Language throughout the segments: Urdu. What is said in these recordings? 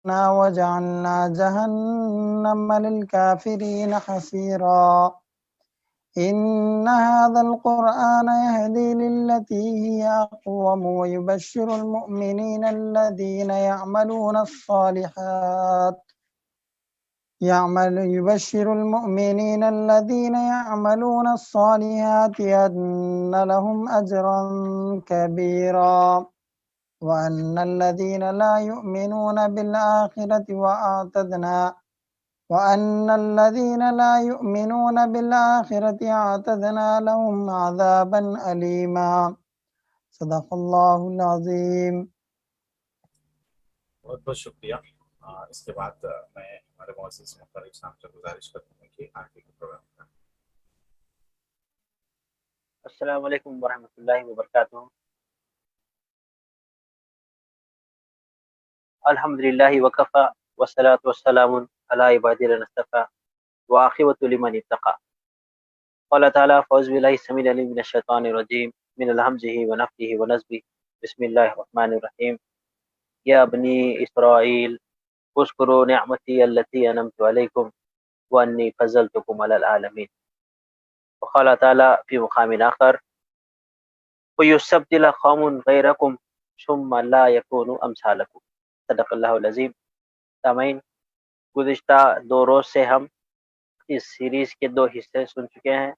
وجعلنا جهنم للكافرين حصيرا إن هذا القرآن يهدي للتي هي أقوم ويبشر المؤمنين الذين يعملون الصالحات أن لهم أجرا كبيرا وأن الذين لا يؤمنون بالآخرة أعتدنا لهم عذابا أليما صدق اللہ العظیم۔ بہت بہت شکریہ۔ اس کے بعد میں ہمارے معزز مختلف صاحب سے گزارش کرتا ہوں کہ آگے کے پروگرام کا۔ السلام علیکم ورحمۃ اللہ وبرکاتہ۔ الحمدللہ وکفی والصلاۃ والسلام علی عبادی الذین اصطفی وعاقبۃ لمن اتقی۔ قال تعالیٰ فاعوذ باللہ السمیع العلیم من الشیطان الرجیم من الہمزہ ونفثہ ونفثہ بسم اللہ الرحمن الرحیم۔ یا بنی اسرائیل اذکروا نعمتی التی انعمت علیکم وانی فضلتکم علی العالمین۔ وقال تعالیٰ فی مقام آخر وَيُسْتَبْدِلَ قَوْمٌ غَيْرَكُمْ ثُمَّ لَا يَكُونُوا أَمْثَالَكُمْ۔ صدق اللہ العظیم۔ سامعین، گزشتہ 2 روز سے ہم اس سیریز کے 2 حصے سن چکے ہیں۔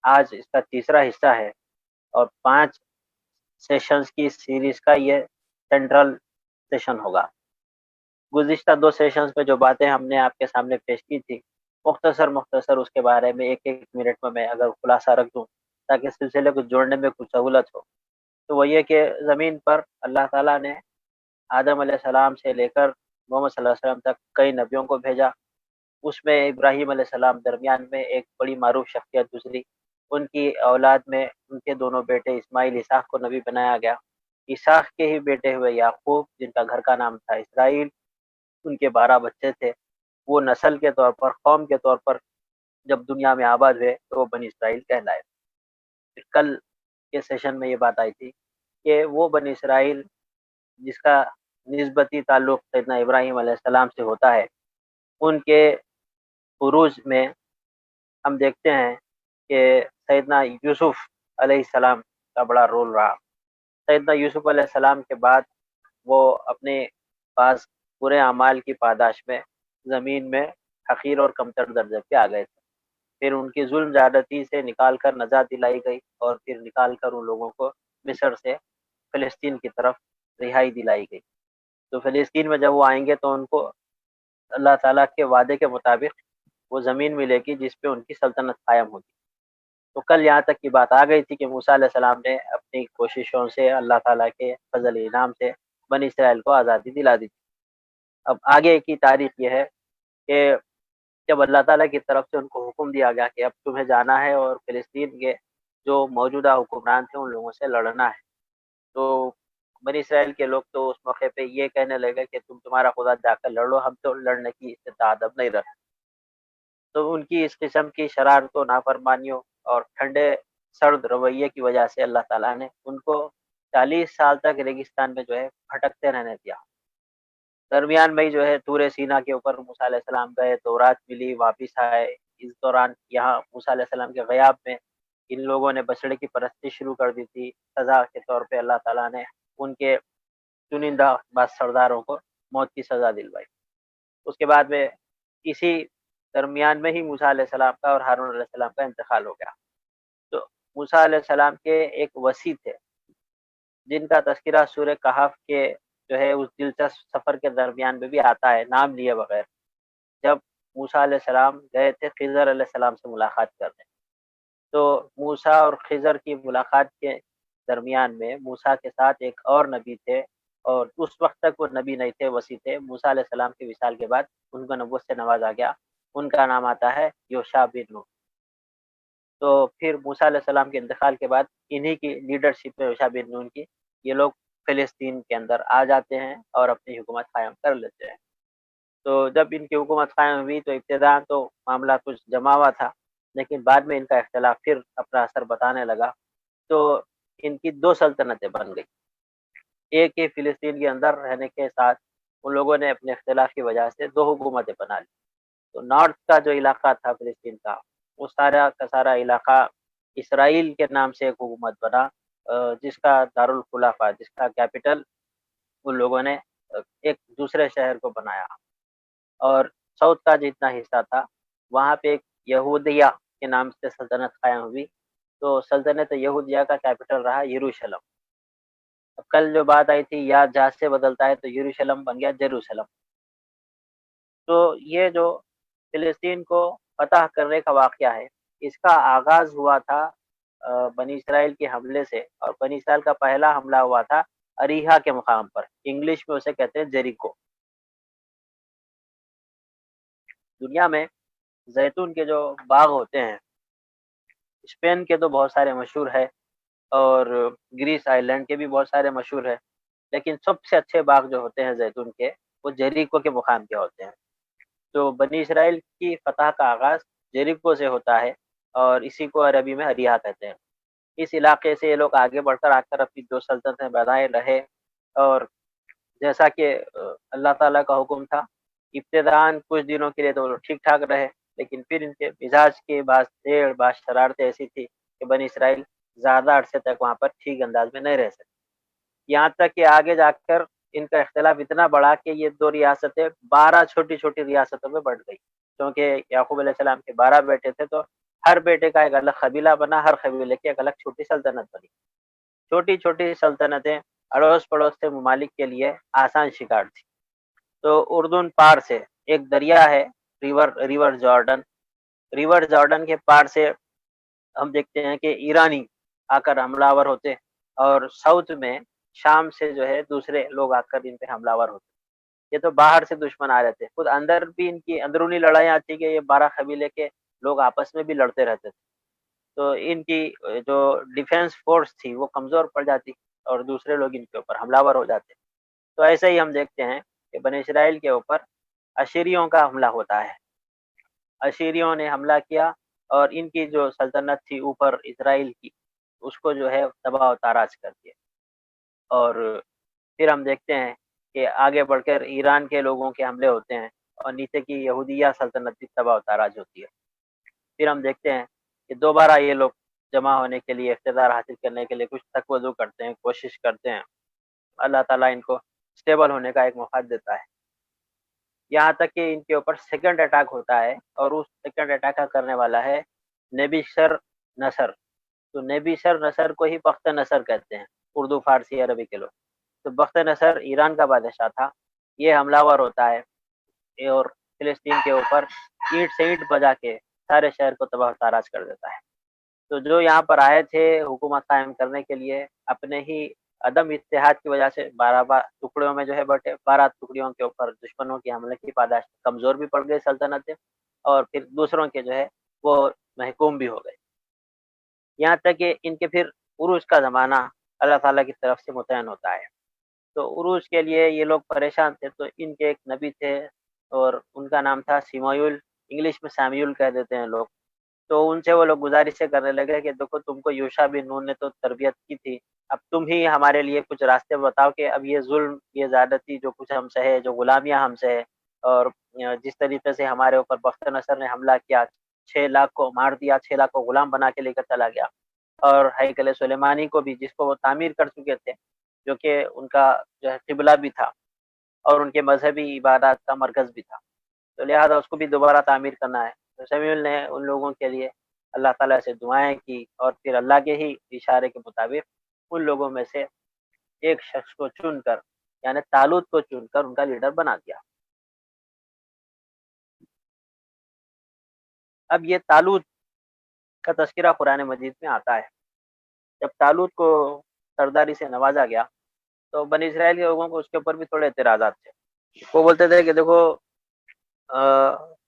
آج اس کا تیسرا حصہ ہے اور 5 سیشنز کی اس سیریز کا یہ سینٹرل سیشن ہوگا۔ گزشتہ 2 سیشنز میں جو باتیں ہم نے آپ کے سامنے پیش کی تھی، مختصر اس کے بارے میں 1 منٹ میں اگر خلاصہ رکھ دوں تاکہ سلسلے کو جوڑنے میں کچھ سہولت ہو، تو وہ یہ کہ زمین پر اللہ تعالیٰ نے آدم علیہ السلام سے لے کر محمد صلی اللہ علیہ وسلم تک کئی نبیوں کو بھیجا۔ اس میں ابراہیم علیہ السلام درمیان میں ایک بڑی معروف شخصیت گزری۔ ان کی اولاد میں ان کے دونوں بیٹے اسماعیل اسحاق کو نبی بنایا گیا۔ اسحاق کے ہی بیٹے ہوئے یعقوب، جن کا گھر کا نام تھا اسرائیل، ان کے 12 بچے تھے۔ وہ نسل کے طور پر، قوم کے طور پر جب دنیا میں آباد ہوئے تو وہ بنی اسرائیل کہلائے۔ پھر کل کے سیشن میں یہ بات آئی تھی کہ وہ بنی اسرائیل جس کا نسبتی تعلق سیدنا ابراہیم علیہ السلام سے ہوتا ہے، ان کے عروج میں ہم دیکھتے ہیں کہ سیدنا یوسف علیہ السلام کا بڑا رول رہا۔ سیدنا یوسف علیہ السلام کے بعد وہ اپنے پاس برے اعمال کی پاداش میں زمین میں حقیر اور کمتر درجے پہ آ گئے تھے۔ پھر ان کی ظلم زیادتی سے نکال کر نجات دلائی گئی اور پھر نکال کر ان لوگوں کو مصر سے فلسطین کی طرف رہائی دلائی گئی۔ تو فلسطین میں جب وہ آئیں گے تو ان کو اللہ تعالیٰ کے وعدے کے مطابق وہ زمین ملے گی جس پہ ان کی سلطنت قائم ہوگی۔ تو کل یہاں تک کی بات آ گئی تھی کہ موسیٰ علیہ السلام نے اپنی کوششوں سے اللہ تعالیٰ کے فضل انعام سے بنی اسرائیل کو آزادی دلا دی تھی۔ اب آگے کی تاریخ یہ ہے کہ جب اللہ تعالیٰ کی طرف سے ان کو حکم دیا گیا کہ اب تمہیں جانا ہے اور فلسطین کے جو موجودہ حکمران تھے ان لوگوں سے لڑنا ہے، تو بنی اسرائیل کے لوگ تو اس موقع پہ یہ کہنے لگے کہ تمہارا خدا جا کر لڑ لو، ہم تو لڑنے کی استطاعت اب نہیں رکھتے۔ تو ان کی اس قسم کی شرارتوں، نافرمانیوں اور ٹھنڈے سرد رویے کی وجہ سے اللہ تعالیٰ نے ان کو 40 سال تک ریگستان میں جو ہے بھٹکتے رہنے دیا۔ درمیان میں جو ہے طور سینا کے اوپر موسیٰ علیہ السلام گئے، تورات ملی، واپس آئے۔ اس دوران یہاں موسیٰ علیہ السلام کے غیاب میں ان لوگوں نے بچڑے کی پرستی شروع کر دی تھی۔ سزا کے طور پہ اللہ تعالیٰ نے ان کے چنندہ بعض سرداروں کو موت کی سزا دلوائی۔ اس کے بعد میں اسی درمیان میں ہی موسیٰ علیہ السلام کا اور ہارون علیہ السلام کا انتقال ہو گیا۔ تو موسیٰ علیہ السلام کے ایک وصی تھے جن کا تذکرہ سورہ کہف کے جو ہے اس دلچسپ سفر کے درمیان میں بھی آتا ہے، نام لیے بغیر۔ جب موسیٰ علیہ السلام گئے تھے خضر علیہ السلام سے ملاقات کرنے، تو موسیٰ اور خضر کی ملاقات کے درمیان میں موسیٰ کے ساتھ ایک اور نبی تھے، اور اس وقت تک وہ نبی نہیں تھے، وصی تھے۔ موسیٰ علیہ السلام کے وصال کے بعد ان کو نبوت سے نوازا گیا۔ ان کا نام آتا ہے یوشع بن نون۔ تو پھر موسیٰ علیہ السلام کے انتقال کے بعد انہی کی لیڈرشپ میں یوشع بن نون کی یہ لوگ فلسطین کے اندر آ جاتے ہیں اور اپنی حکومت قائم کر لیتے ہیں۔ تو جب ان کی حکومت قائم ہوئی تو ابتدا تو معاملہ کچھ جما ہوا تھا، لیکن بعد میں ان کا اختلاف پھر اپنا اثر بتانے لگا۔ تو ان کی 2 سلطنتیں بن گئی، ایک ہی فلسطین کے اندر رہنے کے ساتھ ان لوگوں نے اپنے اختلاف کی وجہ سے 2 حکومتیں بنا لی. تو نارتھ کا جو علاقہ تھا فلسطین کا، وہ سارا کا سارا علاقہ اسرائیل کے نام سے ایک حکومت بنا، جس کا دارالخلافہ، جس کا کیپٹل ان لوگوں نے ایک دوسرے شہر کو بنایا. اور ساؤتھ کا جتنا حصہ تھا وہاں پہ ایک یہودیہ کے نام سے سلطنت قائم ہوئی. تو سلطنت یہودیہ کا کیپٹل رہا یروشلم. اب کل جو بات آئی تھی یا جہاز سے بدلتا ہے، تو یروشلم بن گیا جیروسلم. تو یہ جو فلسطین کو فتح کرنے کا واقعہ ہے، اس کا آغاز ہوا تھا بنی اسرائیل کے حملے سے. اور بنی اسرائیل کا پہلا حملہ ہوا تھا اریحا کے مقام پر، انگلش میں اسے کہتے ہیں جیریکو. دنیا میں زیتون کے جو باغ ہوتے ہیں، اسپین کے تو بہت سارے مشہور ہے، اور گریس آئی لینڈ کے بھی بہت سارے مشہور ہے، لیکن سب سے اچھے باغ جو ہوتے ہیں زیتون کے، وہ جیریکو کے مقام کے ہوتے ہیں. تو بنی اسرائیل کی فتح کا آغاز جیریکو سے ہوتا ہے، اور اسی کو عربی میں اریحا کہتے ہیں. اس علاقے سے یہ لوگ آگے بڑھ کر اپنی 2 سلطنتیں بنائے رہے. اور جیسا کہ اللہ تعالیٰ کا حکم تھا، ابتداً کچھ دنوں کے لیے تو ٹھیک ٹھاک رہے، لیکن پھر ان کے مزاج کے بعض شرارتیں ایسی تھی کہ بنی اسرائیل زیادہ عرصے تک وہاں پر ٹھیک انداز میں نہیں رہ سکتے. یہاں تک کہ آگے جا کر ان کا اختلاف اتنا بڑا کہ یہ 2 ریاستیں 12 چھوٹی چھوٹی ریاستوں میں بڑھ گئی. کیونکہ یعقوب علیہ السلام کے 12 بیٹے تھے، تو ہر بیٹے کا ایک الگ قبیلہ بنا، ہر قبیلے کی ایک الگ چھوٹی سلطنت بنی. چھوٹی چھوٹی سلطنتیں اڑوس پڑوس کے ممالک کے لیے آسان شکار تھی. تو اردن پار سے ایک دریا ہے، ریور جارڈن کے پار سے ہم دیکھتے ہیں کہ ایرانی آ کر حملہ آور ہوتے، اور ساؤتھ میں شام سے جو ہے دوسرے لوگ آ کر ان پہ حملہ آور ہوتے. یہ تو باہر سے دشمن آ رہے تھے، خود اندر بھی ان کی اندرونی لڑائیاں آتی کہ یہ 12 قبیلے کے لوگ آپس میں بھی لڑتے رہتے تھے. تو ان کی جو ڈیفینس فورس تھی وہ کمزور پڑ جاتی، اور دوسرے لوگ ان کے اوپر حملہ آور ہو جاتے. تو ایسے ہی ہم دیکھتے ہیں کہ بنی اسرائیل کے اوپر اشیریوں کا حملہ ہوتا ہے. اشیریوں نے حملہ کیا، اور ان کی جو سلطنت تھی اوپر اسرائیل کی، اس کو جو ہے تباہ و تاراج کر دیا. اور پھر ہم دیکھتے ہیں کہ آگے بڑھ کر ایران کے لوگوں کے حملے ہوتے ہیں، اور نیچے کی یہودیہ سلطنت کی تباہ و تاراج ہوتی ہے. پھر ہم دیکھتے ہیں کہ دوبارہ یہ لوگ جمع ہونے کے لیے، اقتدار حاصل کرنے کے لیے کچھ تکوزو کرتے ہیں، کوشش کرتے ہیں. اللہ تعالیٰ ان کو اسٹیبل ہونے کا ایک موقع دیتا ہے، یہاں تک کہ ان کے اوپر سیکنڈ اٹیک ہوتا ہے. اور اس سیکنڈ اٹیک کا کرنے والا ہے نبیشر نصر. تو نبیشر نصر کو ہی بخت نصر کہتے ہیں، اردو فارسی عربی کے لوگ. تو بخت نصر ایران کا بادشاہ تھا. یہ حملہ آور ہوتا ہے اور فلسطین کے اوپر اینٹ سے اینٹ بجا کے سارے شہر کو تباہ و تاراج کر دیتا ہے. تو جو یہاں پر آئے تھے حکومت قائم کرنے کے لیے، اپنے ہی عدم اتحاد کی وجہ سے 12 ٹکڑیوں میں جو ہے بٹے. 12 ٹکڑیوں کے اوپر دشمنوں کی حملے کی پاداش کمزور بھی پڑ گئی سلطنتیں، اور پھر دوسروں کے جو ہے وہ محکوم بھی ہو گئے. یہاں تک کہ ان کے پھر عروج کا زمانہ اللہ تعالیٰ کی طرف سے متعین ہوتا ہے. تو عروج کے لیے یہ لوگ پریشان تھے. تو ان کے ایک نبی تھے، اور ان کا نام تھا سیمایول، انگلش میں سیمیول کہہ دیتے ہیں لوگ. تو ان سے وہ لوگ گزارشیں کرنے لگے کہ دیکھو، تم کو یوشع بن نون نے تو تربیت کی تھی، اب تم ہی ہمارے لیے کچھ راستے بتاؤ کہ اب یہ ظلم، یہ زیادتی جو کچھ ہم سے ہے، جو غلامیاں ہم سے ہے، اور جس طریقے سے ہمارے اوپر بخت نصر نے حملہ کیا، 6 لاکھ کو مار دیا، 6 لاکھ کو غلام بنا کے لے کر چلا گیا. اور ہیکل سلیمانی کو بھی، جس کو وہ تعمیر کر چکے تھے، جو کہ ان کا جو ہے قبلہ بھی تھا اور ان کے مذہبی عبادات کا مرکز بھی تھا، تو لہٰذا اس کو بھی دوبارہ تعمیر کرنا ہے. تو سمیول نے ان لوگوں کے لیے اللہ تعالیٰ سے دعائیں کی، اور پھر اللہ کے ہی اشارے کے مطابق ان لوگوں میں سے ایک شخص کو چن کر، یعنی طالوت کو چن کر ان کا لیڈر بنا دیا. اب یہ طالوت کا تذکرہ قرآن مجید میں آتا ہے. جب طالوت کو سرداری سے نوازا گیا، تو بنی اسرائیل کے لوگوں کو اس کے اوپر بھی تھوڑے اعتراضات تھے. وہ بولتے تھے کہ دیکھو،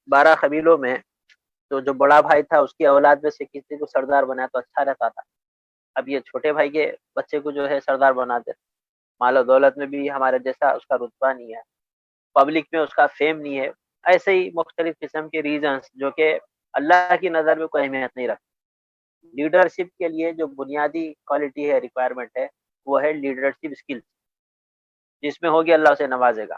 12 قبیلوں میں تو جو بڑا بھائی تھا اس کی اولاد میں سے کسی کو سردار بنایا تو اچھا رہتا تھا. اب یہ چھوٹے بھائی کے بچے کو جو ہے سردار بناتے، مال و دولت میں بھی ہمارے جیسا اس کا رتبہ نہیں ہے، پبلک میں اس کا فیم نہیں ہے. ایسے ہی مختلف قسم کے ریزنز جو کہ اللہ کی نظر میں کوئی اہمیت نہیں رکھتے. لیڈرشپ کے لیے جو بنیادی کوالٹی ہے، ریکوائرمنٹ ہے، وہ ہے لیڈرشپ اسکل، جس میں ہوگی اللہ اسے نوازے گا.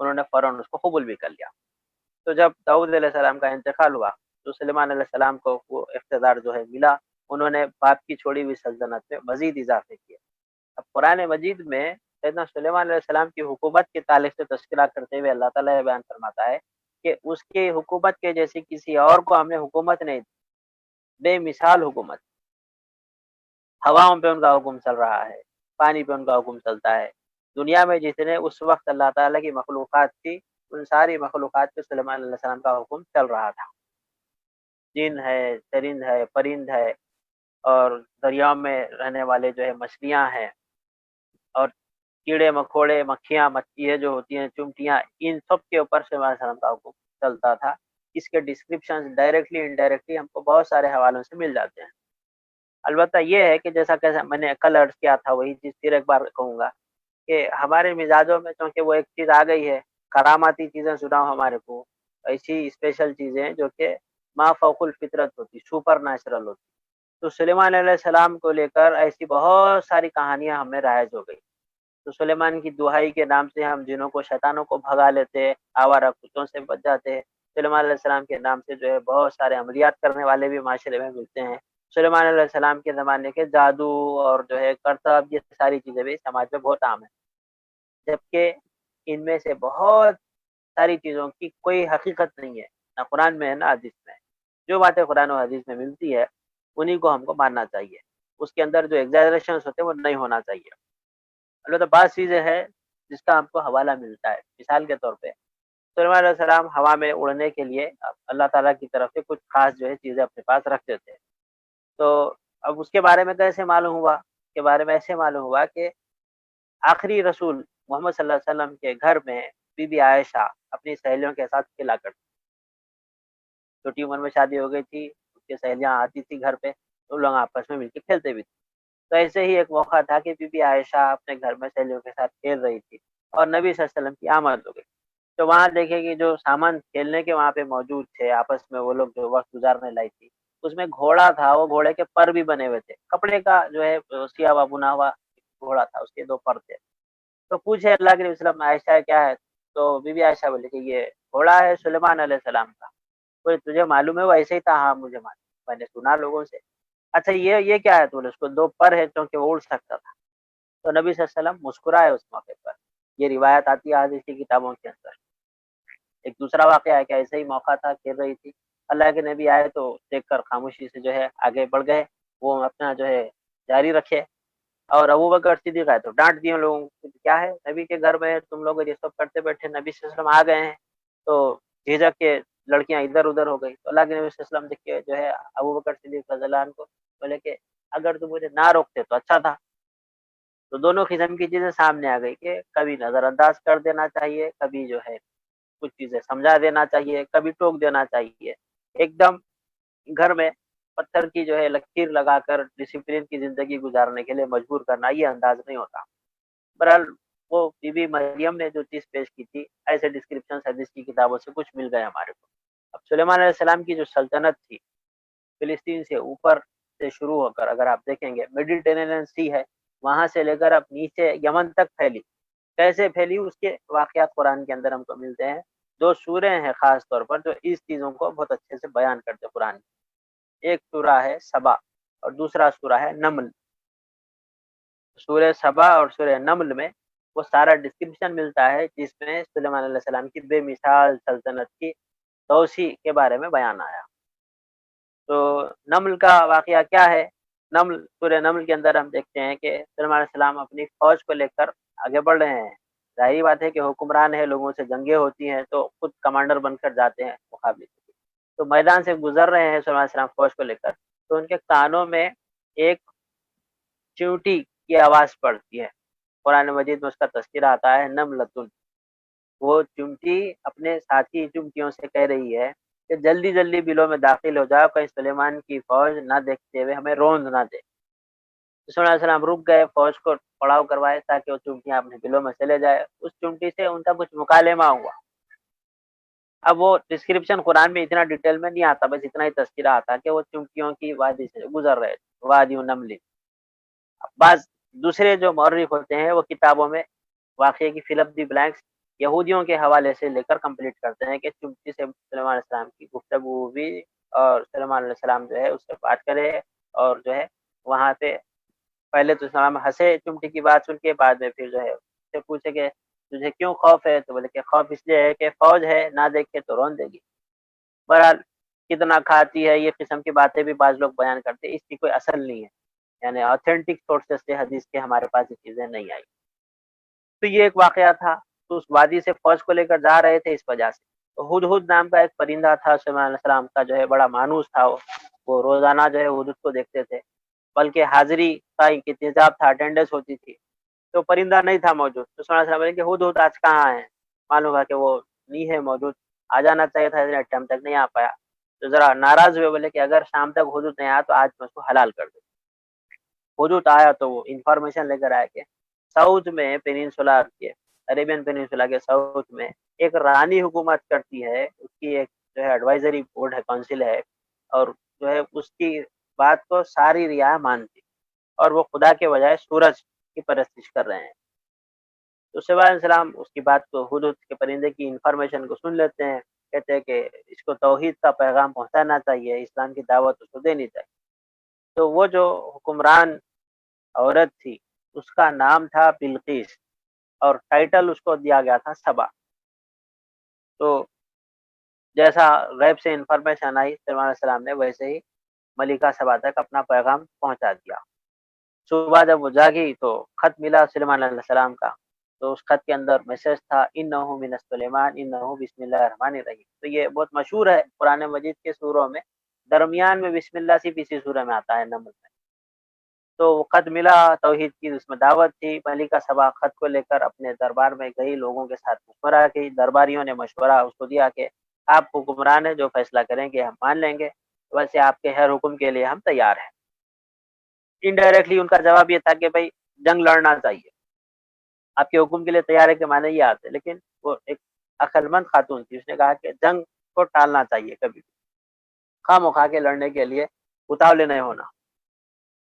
انہوں نے فوراً اس کو قبول بھی کر لیا۔ تو جب داؤد علیہ السلام کا انتقال ہوا تو سلیمان علیہ السلام کو وہ اقتدار جو ہے ملا، انہوں نے باپ کی چھوڑی ہوئی سلطنت میں مزید اضافے کیے۔ اب قرآن مجید میں سیدنا سلیمان علیہ السلام کی حکومت کے تعلق سے تذکرہ کرتے ہوئے اللہ تعالیٰ یہ بیان فرماتا ہے کہ اس کی حکومت کے جیسی کسی اور کو ہم نے حکومت نہیں دی، بے مثال حکومت۔ ہواؤں پہ ان کا حکم چل رہا ہے، پانی پہ ان کا حکم چلتا ہے۔ دنیا میں جتنے اس وقت اللہ تعالیٰ کی مخلوقات تھی، ان ساری مخلوقات پہ سلیمان علیہ السلام کا حکم چل رہا تھا۔ جن ہے، چرند ہے، پرند ہے، اور دریاؤں میں رہنے والے جو ہے مچھلیاں ہیں، اور کیڑے مکوڑے، مکھیاں، یہ جو ہوتی ہیں چمٹیاں، ان سب کے اوپر سلیمان علیہ السلام کا حکم چلتا تھا۔ اس کے ڈسکرپشن ڈائریکٹلی انڈائریکٹلی ہم کو بہت سارے حوالوں سے مل جاتے ہیں۔ البتہ یہ ہے کہ جیسا میں نے کل عرض کیا تھا، وہی چیز پھر ایک بار کہوں گا کہ ہمارے مزاجوں میں چونکہ وہ ایک چیز آ گئی ہے، کراماتی چیزیں سناؤ ہمارے کو، ایسی اسپیشل چیزیں جو کہ ما فوق الفطرت ہوتی، سپر نیچرل ہوتی۔ تو سلیمان علیہ السلام کو لے کر ایسی بہت ساری کہانیاں ہمیں رائج ہو گئی۔ تو سلیمان کی دہائی کے نام سے ہم جنوں کو، شیطانوں کو بھگا لیتے، آوارہ کتوں سے بچ جاتے۔ سلیمان علیہ السلام کے نام سے جو ہے بہت سارے عملیات کرنے والے بھی معاشرے میں ملتے ہیں۔ سلیمان علیہ السلام کے زمانے کے جادو اور جو ہے کرتب، یہ ساری چیزیں بھی سماج میں بہت عام ہیں، جبکہ ان میں سے بہت ساری چیزوں کی کوئی حقیقت نہیں ہے، نہ قرآن میں ہے نہ حدیث میں ہے۔ جو باتیں قرآن و حدیث میں ملتی ہے انہی کو ہم کو ماننا چاہیے، اس کے اندر جو ایگزیجریشنز ہوتے ہیں وہ نہیں ہونا چاہیے۔ البتہ بعض چیزیں ہیں جس کا ہم کو حوالہ ملتا ہے۔ مثال کے طور پہ سلیمان علیہ السلام ہوا میں اڑنے کے لیے اللہ تعالیٰ کی طرف سے کچھ خاص جو ہے چیزیں اپنے پاس رکھتے تھے۔ تو اب اس کے بارے میں کیسے معلوم ہوا؟ کے بارے میں ایسے معلوم ہوا کہ آخری رسول محمد صلی اللہ علیہ وسلم کے گھر میں بی بی عائشہ اپنی سہیلیوں کے ساتھ کھیلا کرتی، چھوٹی عمر میں شادی ہو گئی تھی، اس کی سہیلیاں آتی تھی گھر پہ، تو لوگ آپس میں مل کے کھیلتے بھی تھے۔ تو ایسے ہی ایک موقع تھا کہ بی بی عائشہ اپنے گھر میں سہیلیوں کے ساتھ کھیل رہی تھی اور نبی صلی اللہ علیہ وسلم کی آمد ہو گئی۔ تو وہاں دیکھے کہ جو سامان کھیلنے کے وہاں پہ موجود تھے، آپس میں وہ لوگ جو وقت گزارنے لائی تھی، اس میں گھوڑا تھا، وہ گھوڑے کے پر بھی بنے ہوئے تھے، کپڑے کا جو ہے سیاہ ہوا بنا ہوا گھوڑا تھا، اس کے 2 پر تھے۔ تو پوچھے اللہ کے نبی صلی اللہ علیہ وسلم، عائشہ کیا ہے؟ تو بی بی عائشہ بولے کہ یہ گھوڑا ہے سلیمان علیہ السلام کا۔ بولے تجھے معلوم ہے وہ ایسے ہی تھا؟ ہاں مجھے معلوم، میں نے سنا لوگوں سے۔ اچھا یہ کیا ہے؟ تو بولے اس کو 2 پر ہے کیونکہ وہ اڑ سکتا تھا۔ تو نبی صلی اللہ علیہ وسلم مسکرائے اس موقع پر۔ یہ روایت آتی ہے حدیث کی کتابوں کے اندر۔ ایک دوسرا واقعہ ہے کہ ایسے ہی موقع تھا، کھیل رہی تھی، اللہ کے نبی آئے تو دیکھ کر خاموشی سے جو ہے آگے بڑھ گئے، وہ اپنا جو ہے جاری رکھے۔ اور ابو بکر صدیق آئے تو ڈانٹ دیے لوگوں کو، کیا ہے نبی کے گھر میں تم لوگ یہ سب کرتے بیٹھے، نبی صلی اللہ علیہ وسلم آ گئے ہیں۔ تو جھجک کے لڑکیاں ادھر ادھر ہو گئی۔ تو اللہ کے نبی صلی اللہ علیہ وسلم دیکھ کے جو ہے ابو بکر صدیق رضی اللہ عنہ کو بولے کہ اگر تم مجھے نہ روکتے تو اچھا تھا۔ تو دونوں قسم کی چیزیں سامنے آ گئی کہ کبھی نظر انداز کر دینا چاہیے، کبھی جو ہے کچھ چیزیں سمجھا دینا چاہیے، کبھی ٹوک دینا چاہیے۔ ایک دم گھر میں پتھر کی جو ہے لکیر لگا کر ڈسپلن کی زندگی گزارنے کے لیے مجبور کرنا، یہ انداز نہیں ہوتا۔ بہرحال وہ بی بی مریم نے جو چیز پیش کی تھی، ایسے ڈسکرپشن حدیث کی کتابوں سے کچھ مل گئے ہمارے کو۔ اب سلیمان علیہ السلام کی جو سلطنت تھی، فلسطین سے اوپر سے شروع ہو کر اگر آپ دیکھیں گے میڈیٹرینین سی ہے، وہاں سے لے کر اب نیچے یمن تک پھیلی۔ کیسے پھیلی اس کے واقعات قرآن کے اندر ہم کو ملتے ہیں۔ 2 سورے ہیں خاص طور پر جو اس چیزوں کو بہت اچھے سے بیان کرتے قرآن۔ ایک سورہ ہے سبا اور دوسرا سورہ ہے نمل۔ سورہ سبا اور سورہ نمل میں وہ سارا ڈسکرپشن ملتا ہے جس میں سلیمان علیہ السلام کی بے مثال سلطنت کی توسیع کے بارے میں بیان آیا۔ تو نمل کا واقعہ کیا ہے؟ سورہ نمل کے اندر ہم دیکھتے ہیں کہ سلیمان علیہ السلام اپنی فوج کو لے کر آگے بڑھ رہے ہیں۔ ظاہری بات ہے کہ حکمران ہے، لوگوں سے جنگیں ہوتی ہیں تو خود کمانڈر بن کر جاتے ہیں مقابلے کے لیے۔ تو میدان سے گزر رہے ہیں سلیمان علیہ السلام فوج کو لے کر، تو ان کے کانوں میں ایک چیونٹی کی آواز پڑتی ہے۔ قرآن مجید میں اس کا تذکرہ آتا ہے نملتن۔ وہ چمٹی اپنے ساتھی چمٹیوں سے کہہ رہی ہے کہ جلدی جلدی بلوں میں داخل ہو جاؤ، کہیں سلیمان کی فوج نہ دیکھتے ہوئے ہمیں روند نہ دے۔ صلی اللہ علیہ وسلم رک گئے، فوج کو پڑاؤ کروائے تاکہ وہ چمٹیاں اپنے بلوں میں چلے جائے۔ اس چمٹی سے ان کا کچھ مکالمہ ہوا۔ اب وہ ڈسکرپشن قرآن میں اتنا ڈیٹیل میں نہیں آتا، بس اتنا ہی تذکرہ آتا کہ وہ چمٹیوں کی وادی سے گزر رہے تھے، وادی نملی۔ بعض دوسرے جو مورخ ہوتے ہیں وہ کتابوں میں واقعے کی فل اپ دی بلینکس یہودیوں کے حوالے سے لے کر کمپلیٹ کرتے ہیں کہ چمٹی سے سلیمان علیہ السلام کی گفتگو ہوئی اور سلیمان علیہ السلام جو ہے اس سے بات کرے، اور جو ہے وہاں پہ پہلے تو سلام ہنسے چمٹی کی بات سن کے، بعد میں پھر جو ہے اس سے پوچھے کہ تجھے کیوں خوف ہے، تو بولے کہ خوف اس لیے ہے کہ فوج ہے، نہ دیکھے تو رون دے گی۔ بہرحال کتنا کھاتی ہے، یہ قسم کی باتیں بھی بعض لوگ بیان کرتے ہیں، اس کی کوئی اصل نہیں ہے، یعنی آتھینٹک سورسز سے حدیث کے ہمارے پاس یہ چیزیں نہیں آئی۔ تو یہ ایک واقعہ تھا، تو اس وادی سے فوج کو لے کر جا رہے تھے اس وجہ سے۔ تو ہدہد نام کا ایک پرندہ تھا سلیمان علیہ السلام کا، جو ہے بڑا مانوس تھا، وہ روزانہ جو ہے ہدہد کو دیکھتے تھے، بلکہ حاضری کا انتظام تھا، اٹینڈنس ہوتی تھی۔ تو پرندہ نہیں تھا موجود، تو سلیمان علیہ السلام بولے کہ ہدہد آج کہاں ہے؟ معلوم ہوا کہ وہ نہیں ہے موجود، آ جانا چاہیے تھا، اتنے ٹائم تک نہیں آ پایا۔ تو ذرا ناراض ہوئے، بولے کہ اگر شام تک ہدہد نہیں آیا تو آج میں اس کو حلال کر دوں۔ ہدہد آیا تو وہ انفارمیشن لے کر آیا کہ ساؤتھ میں پیننسولا کے عربین پیننسولا کے ساؤتھ میں ایک رانی حکومت کرتی ہے، اس کی ایک جو ہے ایڈوائزری بورڈ ہے، کونسل ہے، اور جو ہے اس کی بات کو ساری رعایا مانتی، اور وہ خدا کے بجائے سورج کی پرستش کر رہے ہیں۔ تو سلیمان علیہ السلام اس کی بات کو، ہدہد کے پرندے کی انفارمیشن کو سن لیتے ہیں، کہتے ہیں کہ اس کو توحید کا پیغام پہنچانا چاہیے، اسلام کی دعوت اس کو دینی چاہیے۔ تو وہ جو حکمران عورت تھی اس کا نام تھا بلقیس، اور ٹائٹل اس کو دیا گیا تھا سبا۔ تو جیسا غیب سے انفارمیشن آئی سلیمان علیہ السلام نے ویسے ہی ملکہ سبا تک اپنا پیغام پہنچا دیا۔ صبح جب وہ جاگی تو خط ملا سلیمان علیہ السلام کا، تو اس خط کے اندر میسج تھا انہ من سلیمان انہ بسم اللہ الرحمن الرحیم۔ تو یہ بہت مشہور ہے قرآن مجید کے سوروں میں، درمیان میں بسم اللہ صرف اسی سورہ میں آتا ہے، نمل میں۔ تو وہ خط ملا، توحید کی اس میں دعوت تھی۔ ملکہ سبا خط کو لے کر اپنے دربار میں گئی، لوگوں کے ساتھ مشورہ کی، درباریوں نے مشورہ اس کو دیا کہ آپ حکمران ہیں، جو فیصلہ کریں گے ہم مان لیں گے، ویسے آپ کے ہر حکم کے لیے ہم تیار ہیں۔ انڈائریکٹلی ان کا جواب یہ تھا کہ بھائی جنگ لڑنا چاہیے، آپ کے حکم کے لیے تیار ہے کہ مانے یہ آتے، لیکن وہ ایک عقل مند خاتون تھی، اس نے کہا کہ جنگ کو ٹالنا چاہیے، کبھی بھی خواہ مخواہ کے لڑنے کے لیے اتاولے نہیں ہونا۔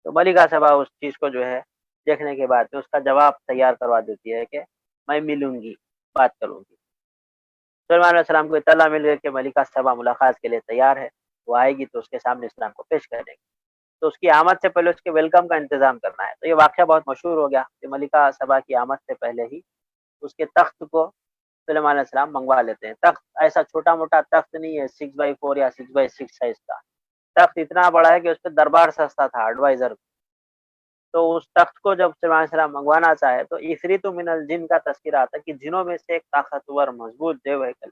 تو ملکہ سبا اس چیز کو جو ہے دیکھنے کے بعد میں اس کا جواب تیار کروا دیتی ہے کہ میں ملوں گی، بات کروں گی۔ سلیمان علیہ السلام کو اطلاع مل گئی کہ ملکہ سبا ملاقات کے لیے تیار ہے، وہ آئے گی تو اس کے سامنے اسلام کو پیش کریں گے۔ تو اس کی آمد سے پہلے اس کے ویلکم کا انتظام کرنا ہے۔ تو یہ واقعہ بہت مشہور ہو گیا کہ ملکہ سبا کی آمد سے پہلے ہی اس کے تخت کو سلیمان علیہ السلام منگوا لیتے ہیں۔ تخت ایسا چھوٹا موٹا تخت نہیں ہے 6x4 یا 6x6 سائز کا، تخت اتنا بڑا ہے کہ اس پہ دربار سستا تھا، ایڈوائزر۔ تو اس تخت کو جب سلیمان علیہ السلام منگوانا چاہے تو عفریت من الجن کا تذکرہ آتا ہے کہ جنوں میں سے ایک طاقتور مضبوط دیو ہیکل،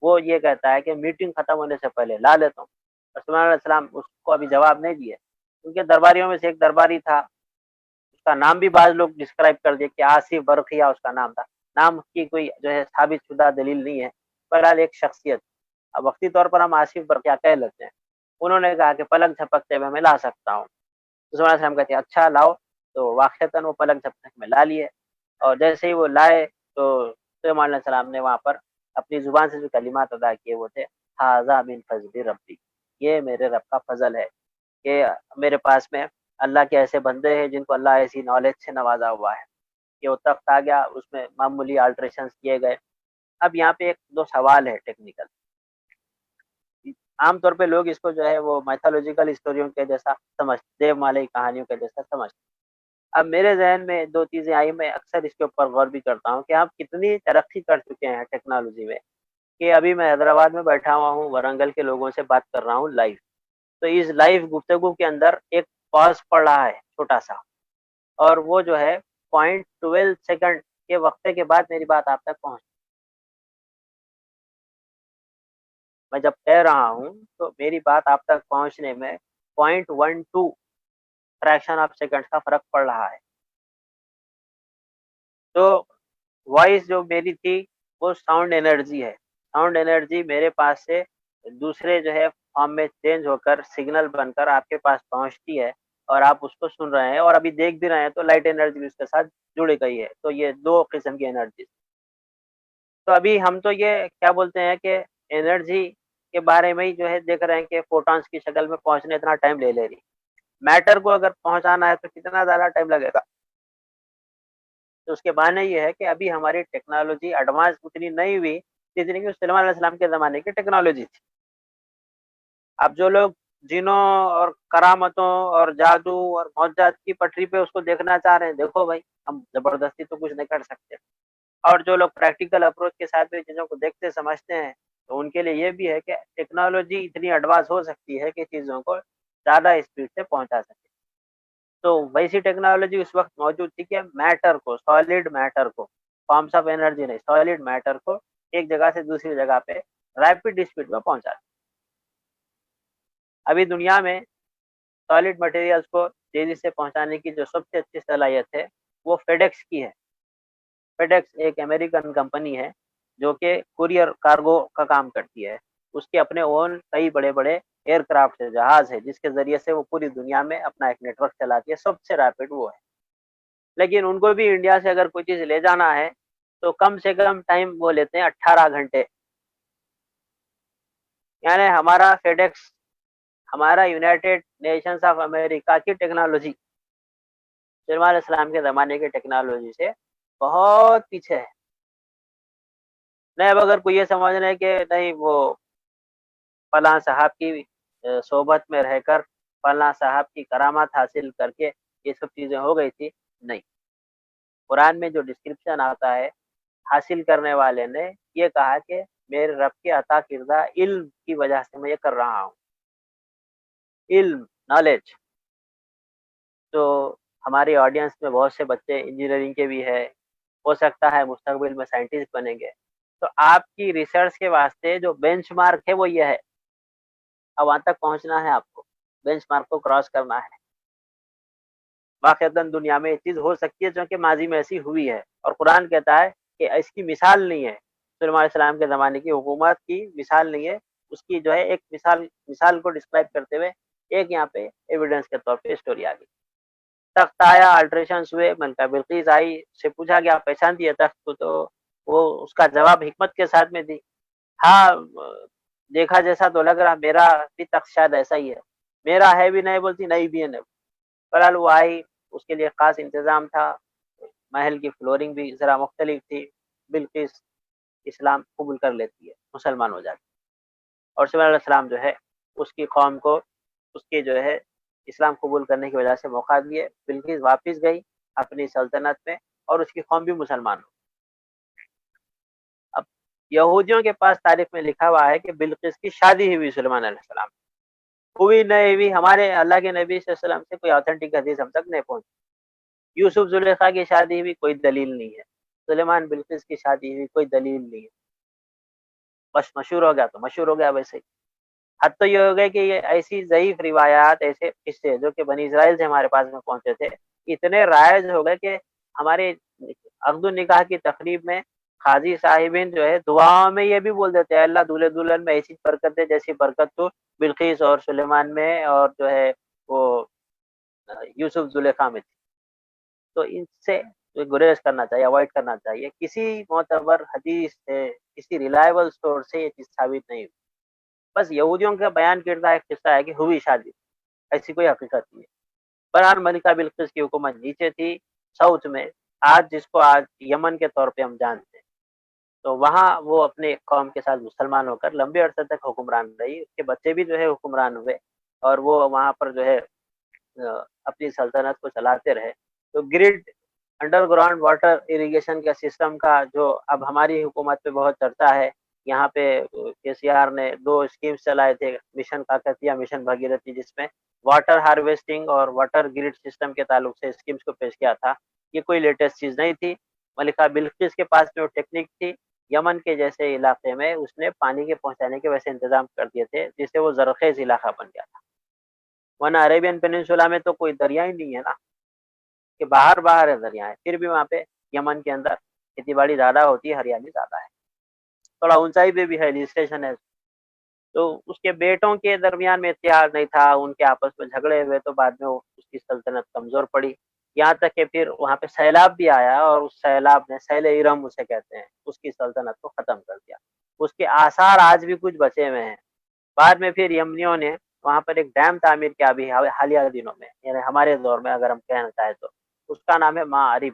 وہ یہ کہتا ہے کہ میٹنگ ختم ہونے سے پہلے لا لیتا ہوں۔ اور سلیمان علیہ السلام اس کو ابھی جواب نہیں دیے، کیونکہ درباریوں میں سے ایک درباری تھا، اس کا نام بھی بعض لوگ ڈسکرائب کر دیے کہ آصف برقیہ اس کا نام تھا، نام کی کوئی جو ہے ثابت شدہ دلیل نہیں ہے، بہرحال ایک شخصیت، اب وقتی طور پر ہم آصف برقیہ کہہ لیتے ہیں۔ انہوں نے کہا کہ پلک جھپکتے ہوئے میں لا سکتا ہوں۔ سلیمان علیہ السلام کہتے ہیں اچھا لاؤ، تو واقعتاً وہ پلک جھپکتے میں لا لیے، اور جیسے ہی وہ لائے تو سلیمان علیہ السلام نے وہاں پر اپنی زبان سے جو کلمات ادا کیے وہ تھے ھذا من فضل ربی، یہ میرے رب کا فضل ہے کہ میرے پاس میں اللہ کے ایسے بندے ہیں جن کو اللہ ایسی نالج سے نوازا ہوا ہے کہ وہ تخت آ گیا، اس میں معمولی آلٹریشنز کیے گئے۔ اب یہاں پہ ایک دو سوال ہے ٹیکنیکل، عام طور پہ لوگ اس کو جو ہے وہ میتھولوجیکل ہسٹوریوں کے جیسا سمجھ، دیو مالی کہانیوں کے جیسا سمجھ۔ اب میرے ذہن میں دو چیزیں آئی، میں اکثر اس کے اوپر غور بھی کرتا ہوں کہ ہم کتنی ترقی کر چکے ہیں ٹیکنالوجی میں، کہ ابھی میں حیدرآباد میں بیٹھا ہوا ہوں، ورنگل کے لوگوں سے بات کر رہا ہوں لائیو، تو اس لائیو گفتگو کے اندر ایک پاز پڑ رہا ہے چھوٹا سا، اور وہ جو ہے 0.12 سیکنڈ کے وقفے کے بعد میری بات آپ تک پہنچ، میں جب کہہ رہا ہوں تو میری بات آپ تک پہنچنے میں 0.12 فریکشن آف سیکنڈ کا فرق پڑ رہا ہے۔ تو وائس جو میری تھی وہ ساؤنڈ انرجی ہے، ساؤنڈ انرجی میرے پاس سے دوسرے جو ہے فارم میں چینج ہو کر سگنل بن کر آپ کے پاس پہنچتی ہے، اور آپ اس کو سن رہے ہیں، اور ابھی دیکھ بھی رہے ہیں، تو لائٹ انرجی بھی اس کے ساتھ جڑ گئی ہے۔ تو یہ دو قسم کی انرجی۔ تو ابھی ہم تو یہ کیا بولتے ہیں کہ انرجی کے بارے میں ہی جو ہے دیکھ رہے ہیں کہ فوٹونز کی شکل میں پہنچنے اتنا ٹائم لے رہی، میٹر کو اگر پہنچانا ہے تو کتنا زیادہ ٹائم لگے گا۔ تو اس کے معنی یہ ہے کہ ابھی ہماری ٹیکنالوجی ایڈوانس اتنی نہیں ہوئی جتنی کہ سلیمان علیہ السلام کے زمانے کی ٹیکنالوجی تھی. اب جو لوگ جنوں اور کرامتوں اور جادو اور معجزات کی پٹری پہ اس کو دیکھنا چاہ رہے ہیں، دیکھو بھائی ہم زبردستی تو کچھ نہیں کر سکتے. اور جو لوگ پریکٹیکل اپروچ کے ساتھ بھی چیزوں کو دیکھتے سمجھتے ہیں تو ان کے لیے یہ بھی ہے کہ ٹیکنالوجی اتنی ایڈوانس ہو سکتی ہے کہ چیزوں کو زیادہ اسپیڈ سے پہنچا سکے. تو ویسی ٹیکنالوجی اس وقت موجود تھی کہ میٹر کو، سالڈ میٹر کو، فارمس آف انرجی نہیں، سالڈ میٹر کو ایک جگہ سے دوسری جگہ پہ ریپڈ اسپیڈ میں پہنچا. ابھی دنیا میں سالڈ مٹیریلز کو تیزی سے پہنچانے کی جو سب سے اچھی صلاحیت ہے وہ فیڈیکس کی ہے. فیڈیکس ایک امریکن کمپنی ہے جو کہ کوریئر کارگو کا کام کرتی ہے. اس کے اپنے اون کئی بڑے بڑے ایئر کرافٹ جہاز ہے جس کے ذریعے سے وہ پوری دنیا میں اپنا ایک نیٹ ورک چلاتی ہے. سب سے ریپڈ وہ ہے. لیکن ان کو بھی انڈیا سے اگر کوئی چیز لے جانا ہے تو کم سے کم ٹائم وہ لیتے ہیں 18 گھنٹے. یعنی ہمارا فیڈیکس، ہمارا یونائٹیڈ نیشنز آف امریکہ کی ٹیکنالوجی سلیمان علیہ السلام کے زمانے کی ٹیکنالوجی سے بہت پیچھے ہے. نہیں، اب اگر کوئی یہ سمجھ رہے کہ نہیں وہ فلاں صاحب کی صحبت میں رہ کر فلاں صاحب کی کرامات حاصل کر کے یہ سب چیزیں ہو گئی تھی، نہیں. قرآن میں جو ڈسکرپشن آتا ہے حاصل کرنے والے نے یہ کہا کہ میرے رب کے عطا کردہ علم کی وجہ سے میں یہ کر رہا ہوں. علم، نالج. تو ہماری آڈینس میں بہت سے بچے انجینئرنگ کے بھی ہے، ہو سکتا ہے مستقبل میں سائنٹسٹ بنیں گے. تو آپ کی ریسرچ کے واسطے جو بینچ مارک ہے وہ یہ ہے. اب وہاں تک پہنچنا ہے، آپ کو بینچ مارک کو کراس کرنا ہے. واقعتاً دنیا میں یہ چیز ہو سکتی ہے چونکہ ماضی میں ایسی ہوئی ہے، اور قرآن کہتا ہے کہ اس کی مثال نہیں ہے. سلیمان علیہ السلام کے زمانے کی حکومت کی مثال نہیں ہے. اس کی جو ہے ایک مثال کو ڈسکرائب کرتے ہوئے ایک یہاں پہ ایویڈنس کے طور پہ اسٹوری آ گئی. تخت آیا، الٹریشنز ہوئے، ملکہ بلقیس آئی، سے پوچھا گیا پہچان دیا تخت کو، تو وہ اس کا جواب حکمت کے ساتھ میں دی. ہاں دیکھا جیسا تو لگ رہا، میرا بھی تخت شاید ایسا ہی ہے. میرا ہے بھی نہیں بولتی، نہیں بھی ہے نہیں. فلحال وہ آئی، اس کے لیے خاص انتظام تھا، محل کی فلورنگ بھی ذرا مختلف تھی. بلقیس اسلام قبول کر لیتی ہے، مسلمان ہو جاتی ہے. اور سلیمان علیہ السلام جو ہے اس کی قوم کو اس کے جو ہے اسلام قبول کرنے کی وجہ سے موقع دیے. بلقیس واپس گئی اپنی سلطنت میں اور اس کی قوم بھی مسلمان ہو. اب یہودیوں کے پاس تاریخ میں لکھا ہوا ہے کہ بلقیس کی شادی ہوئی سلیمان علیہ السلام، ہوئی نہیں ہوئی ہمارے اللہ کے نبی صلی اللہ علیہ وسلم سے کوئی آتھینٹک حدیث ہم تک نہیں پہنچی. یوسف زلیخا کی شادی ہوئی، کوئی دلیل نہیں ہے. سلیمان بلقیس کی شادی ہوئی، کوئی دلیل نہیں ہے. بس مشہور ہو گیا تو مشہور ہو گیا. ویسے ہی حد تو یہ ہو گئے کہ یہ ایسی ضعیف روایات، ایسے قصے جو کہ بنی اسرائیل سے ہمارے پاس میں پہنچے تھے، اتنے رائج ہو گئے کہ ہمارے عقد النکاح کی تقریب میں قاضی صاحبین جو ہے دعاؤں میں یہ بھی بول دیتے ہیں اللہ دولہے دلہن میں ایسی برکت دے جیسی برکت تو بلقیس اور سلیمان میں اور جو ہے وہ یوسف زلیخا میں تھی. تو ان سے گریز کرنا چاہیے، اوائڈ کرنا چاہیے. کسی معتبر حدیث سے، کسی ریلائبل سورس سے یہ چیز ثابت نہیں ہوئی. بس یہودیوں کا بیان کردہ ایک قصہ ہے کہ ہوئی شادی، ایسی کوئی حقیقت نہیں ہے. بہرحال ملکہ بلقیس کی حکومت نیچے تھی، ساؤتھ میں، آج جس کو آج یمن کے طور پہ ہم جانتے ہیں. تو وہاں وہ اپنے قوم کے ساتھ مسلمان ہو کر لمبے عرصے تک حکمران رہی. اس کے بچے بھی جو ہے حکمران ہوئے اور وہ وہاں پر جو ہے اپنی سلطنت کو چلاتے رہے. تو grid, under ground water irrigation کا سسٹم کا جو اب ہماری حکومت پہ بہت چرچا ہے، یہاں پہ کے سی آر نے 2 اسکیمز چلائے تھے، مشن کاکتیہ، مشن بھاگیرتھی، جس میں واٹر ہارویسٹنگ اور واٹر گرڈ سسٹم کے تعلق سے اسکیمز کو پیش کیا تھا. یہ کوئی لیٹسٹ چیز نہیں تھی. ملکہ بلقیس کے پاس میں وہ ٹیکنیک تھی. یمن کے جیسے علاقے میں اس نے پانی کے پہنچانے کے ویسے انتظام کر دیے تھے جس سے وہ زرخیز علاقہ بن گیا تھا. ورنہ عربین پیننسولا میں تو کوئی دریا ہی نہیں ہے نا، کہ باہر ہے دریا ہے، پھر بھی وہاں پہ یمن کے اندر کھیتی باڑی زیادہ ہوتی ہے، ہریالی زیادہ ہے، تھوڑا اونچائی پہ بھی ہے، ہل اسٹیشن ہے. تو اس کے بیٹوں کے درمیان میں اتحاد نہیں تھا، ان کے آپس میں جھگڑے ہوئے، تو بعد میں اس کی سلطنت کمزور پڑی. یہاں تک کہ پھر وہاں پہ سیلاب بھی آیا اور اس سیلاب نے، سیل ارم اسے کہتے ہیں، اس کی سلطنت کو ختم کر دیا. اس کے آثار آج بھی کچھ بچے ہوئے ہیں. بعد میں پھر یمنیوں نے وہاں پر ایک ڈیم تعمیر کیا بھی حالیہ دنوں میں، یعنی ہمارے دور میں اگر ہم کہنا چاہیں تو، اس کا نام ہے ماں عرب.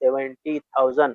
70,000